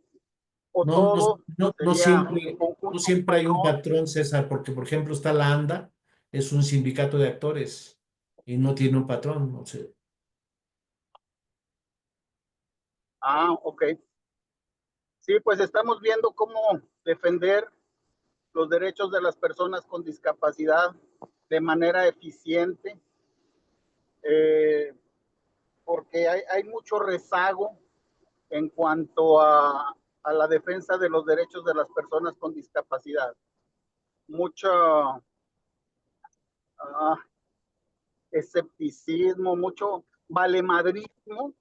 O todo no sería siempre hay un patrón, César, porque por ejemplo está la ANDA, es un sindicato de actores y no tiene un patrón, no sé. Ah, ok. Sí, pues estamos viendo cómo defender los derechos de las personas con discapacidad de manera eficiente, porque hay mucho rezago en cuanto a la defensa de los derechos de las personas con discapacidad. Mucho escepticismo, mucho valemadrismo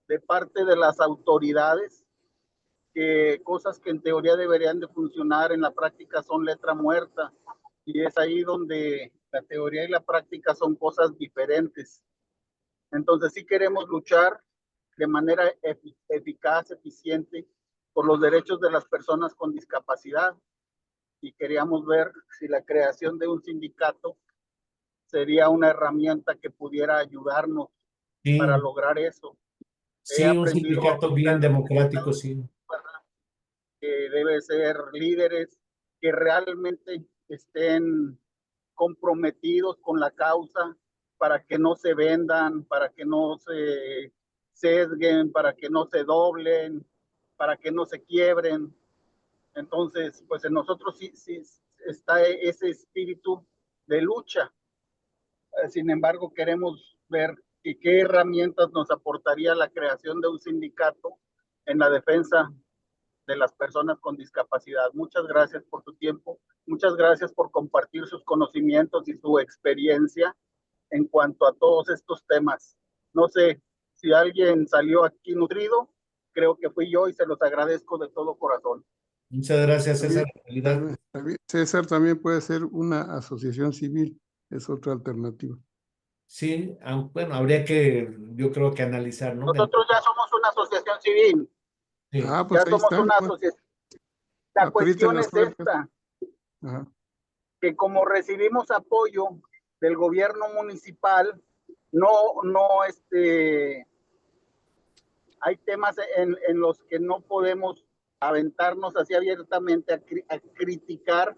de parte de las autoridades, que cosas que en teoría deberían de funcionar en la práctica son letra muerta, y es ahí donde la teoría y la práctica son cosas diferentes. Entonces sí queremos luchar de manera eficaz, eficiente, por los derechos de las personas con discapacidad, y queríamos ver si la creación de un sindicato sería una herramienta que pudiera ayudarnos para lograr eso. Sí, un sindicato bien democrático, sí. Que debe ser líderes que realmente estén comprometidos con la causa, para que no se vendan, para que no se sesguen, para que no se doblen, para que no se quiebren. Entonces, pues en nosotros sí está ese espíritu de lucha. Sin embargo, queremos ver qué herramientas nos aportaría la creación de un sindicato en la defensa de las personas con discapacidad. Muchas gracias por tu tiempo, muchas gracias por compartir sus conocimientos y su experiencia en cuanto a todos estos temas. No sé si alguien salió aquí nutrido, creo que fui yo, y se los agradezco de todo corazón. Muchas gracias, César. César, también puede ser una asociación civil, es otra alternativa. Sí, bueno, habría que, yo creo que analizar, ¿no? Nosotros ya somos una asociación civil. Sí. Pues ya somos una asociación. La cuestión es esta, que como recibimos apoyo del gobierno municipal, hay temas en los que no podemos aventarnos así abiertamente a criticar,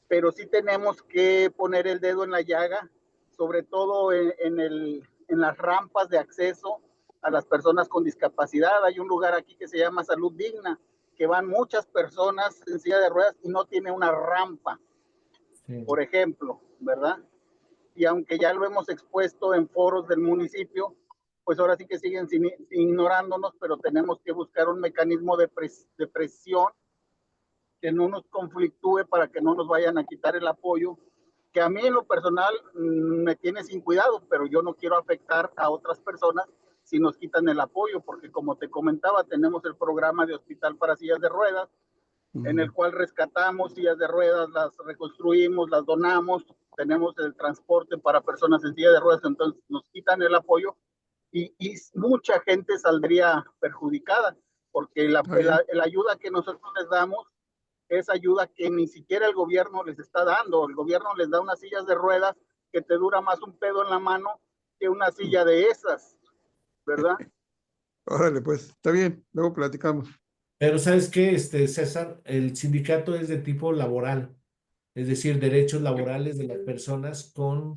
pero sí tenemos que poner el dedo en la llaga, sobre todo en las rampas de acceso a las personas con discapacidad. Hay un lugar aquí que se llama Salud Digna, que van muchas personas en silla de ruedas y no tiene una rampa, por ejemplo, ¿verdad? Y aunque ya lo hemos expuesto en foros del municipio, pues ahora sí que siguen ignorándonos, pero tenemos que buscar un mecanismo de presión que no nos conflictúe, para que no nos vayan a quitar el apoyo, que a mí en lo personal me tiene sin cuidado, pero yo no quiero afectar a otras personas si nos quitan el apoyo, porque como te comentaba, tenemos el programa de hospital para sillas de ruedas, en el cual rescatamos sillas de ruedas, las reconstruimos, las donamos, tenemos el transporte para personas en silla de ruedas, entonces nos quitan el apoyo y mucha gente saldría perjudicada, porque la ayuda que nosotros les damos es ayuda que ni siquiera el gobierno les está dando. El gobierno les da unas sillas de ruedas que te dura más un pedo en la mano que una silla de esas, ¿verdad? Órale, pues, está bien, luego platicamos. Pero ¿sabes qué, César? El sindicato es de tipo laboral, es decir, derechos laborales de las personas con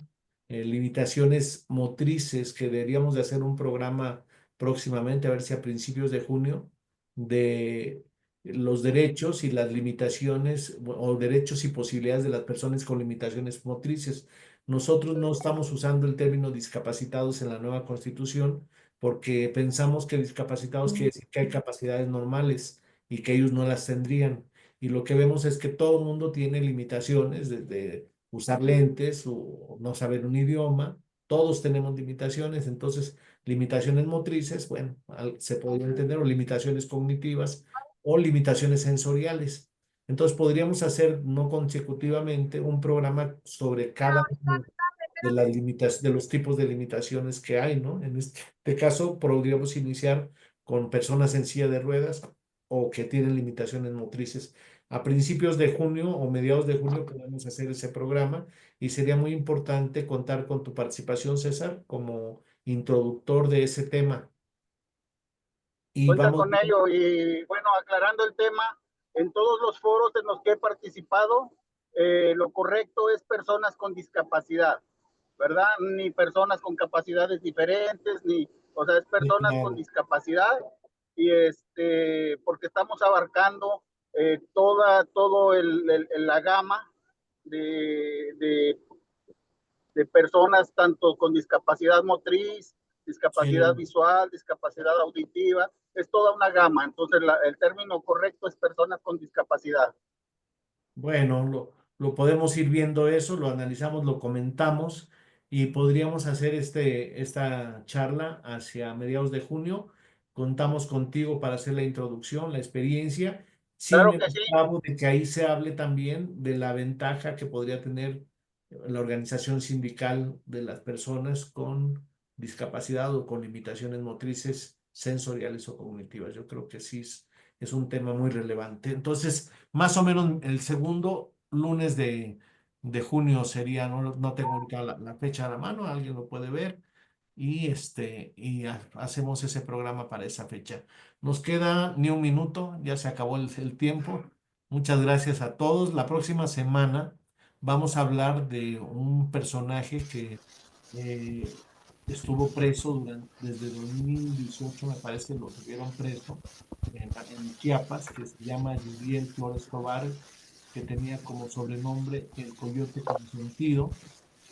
limitaciones motrices, que deberíamos de hacer un programa próximamente, a ver si a principios de junio, de los derechos y las limitaciones, o derechos y posibilidades de las personas con limitaciones motrices. Nosotros no estamos usando el término discapacitados en la nueva Constitución, porque pensamos que discapacitados quiere decir que hay capacidades normales y que ellos no las tendrían. Y lo que vemos es que todo el mundo tiene limitaciones, desde usar lentes o no saber un idioma. Todos tenemos limitaciones, entonces limitaciones motrices, bueno, se podría entender, o limitaciones cognitivas o limitaciones sensoriales. Entonces podríamos hacer, no consecutivamente, un programa sobre cada de las de los tipos de limitaciones que hay, ¿no? En este caso, podríamos iniciar con personas en silla de ruedas o que tienen limitaciones motrices. A principios de junio o mediados de junio podemos hacer ese programa y sería muy importante contar con tu participación, César, como introductor de ese tema. Y Cuenta vamos con ello. Y bueno, aclarando el tema, en todos los foros en los que he participado, lo correcto es personas con discapacidad, ¿verdad? Ni personas con capacidades diferentes, o sea, es personas con discapacidad, y porque estamos abarcando todo la gama de personas tanto con discapacidad motriz, discapacidad visual, discapacidad auditiva, es toda una gama. Entonces, el término correcto es personas con discapacidad. Bueno, lo podemos ir viendo eso, lo analizamos, lo comentamos y podríamos hacer esta charla hacia mediados de junio. Contamos contigo para hacer la introducción, la experiencia, sin Claro el que sí. agravo de que ahí se hable también de la ventaja que podría tener la organización sindical de las personas con discapacidad o con limitaciones motrices, sensoriales o cognitivas. Yo creo que sí es un tema muy relevante. Entonces, más o menos el segundo lunes de junio sería, no tengo ahorita la fecha a la mano, alguien lo puede ver, y, hacemos ese programa para esa fecha. Nos queda ni un minuto, ya se acabó el tiempo. Muchas gracias a todos. La próxima semana vamos a hablar de un personaje que estuvo preso desde 2018, me parece, lo tuvieron preso en Chiapas, que se llama Yuriel Flores Tobar, que tenía como sobrenombre el Coyote Consentido.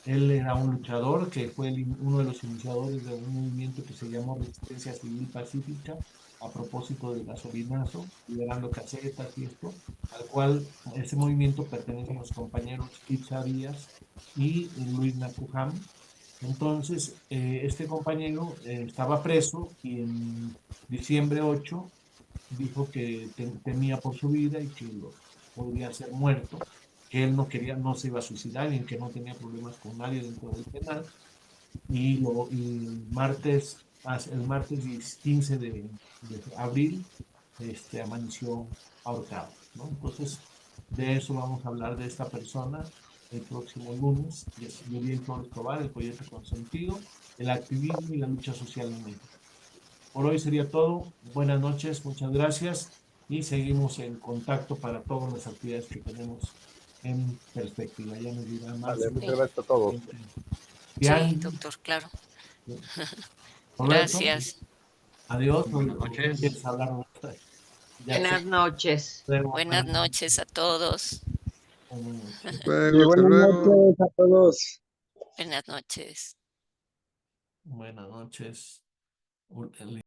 Él era un luchador que fue uno de los iniciadores de un movimiento que se llamó Resistencia Civil Pacífica, a propósito del gasolinazo, liberando casetas y esto, al cual ese movimiento pertenecen los compañeros Itza Díaz y Luis Nakujam. Entonces, este compañero estaba preso y en diciembre 8 dijo que temía por su vida y que podría ser muerto, que él no quería, no se iba a suicidar y que no tenía problemas con nadie dentro del penal. Y el martes 15 de abril amaneció ahorcado, ¿no? Entonces, de eso vamos a hablar de esta persona el próximo lunes, que es Yuriel Flores Tobar, el Coyote Consentido, el activismo y la lucha social en México. Por hoy sería todo. Buenas noches, muchas gracias y seguimos en contacto para todas las actividades que tenemos en perspectiva. Ya nos dirá más. Vale, muchas gracias a todos. Sí, doctor, claro. Roberto, Gracias. adiós. Buenas noches. Buenas noches. Buenas noches a todos. Hasta luego. Noches a todos. Buenas noches. Buenas noches.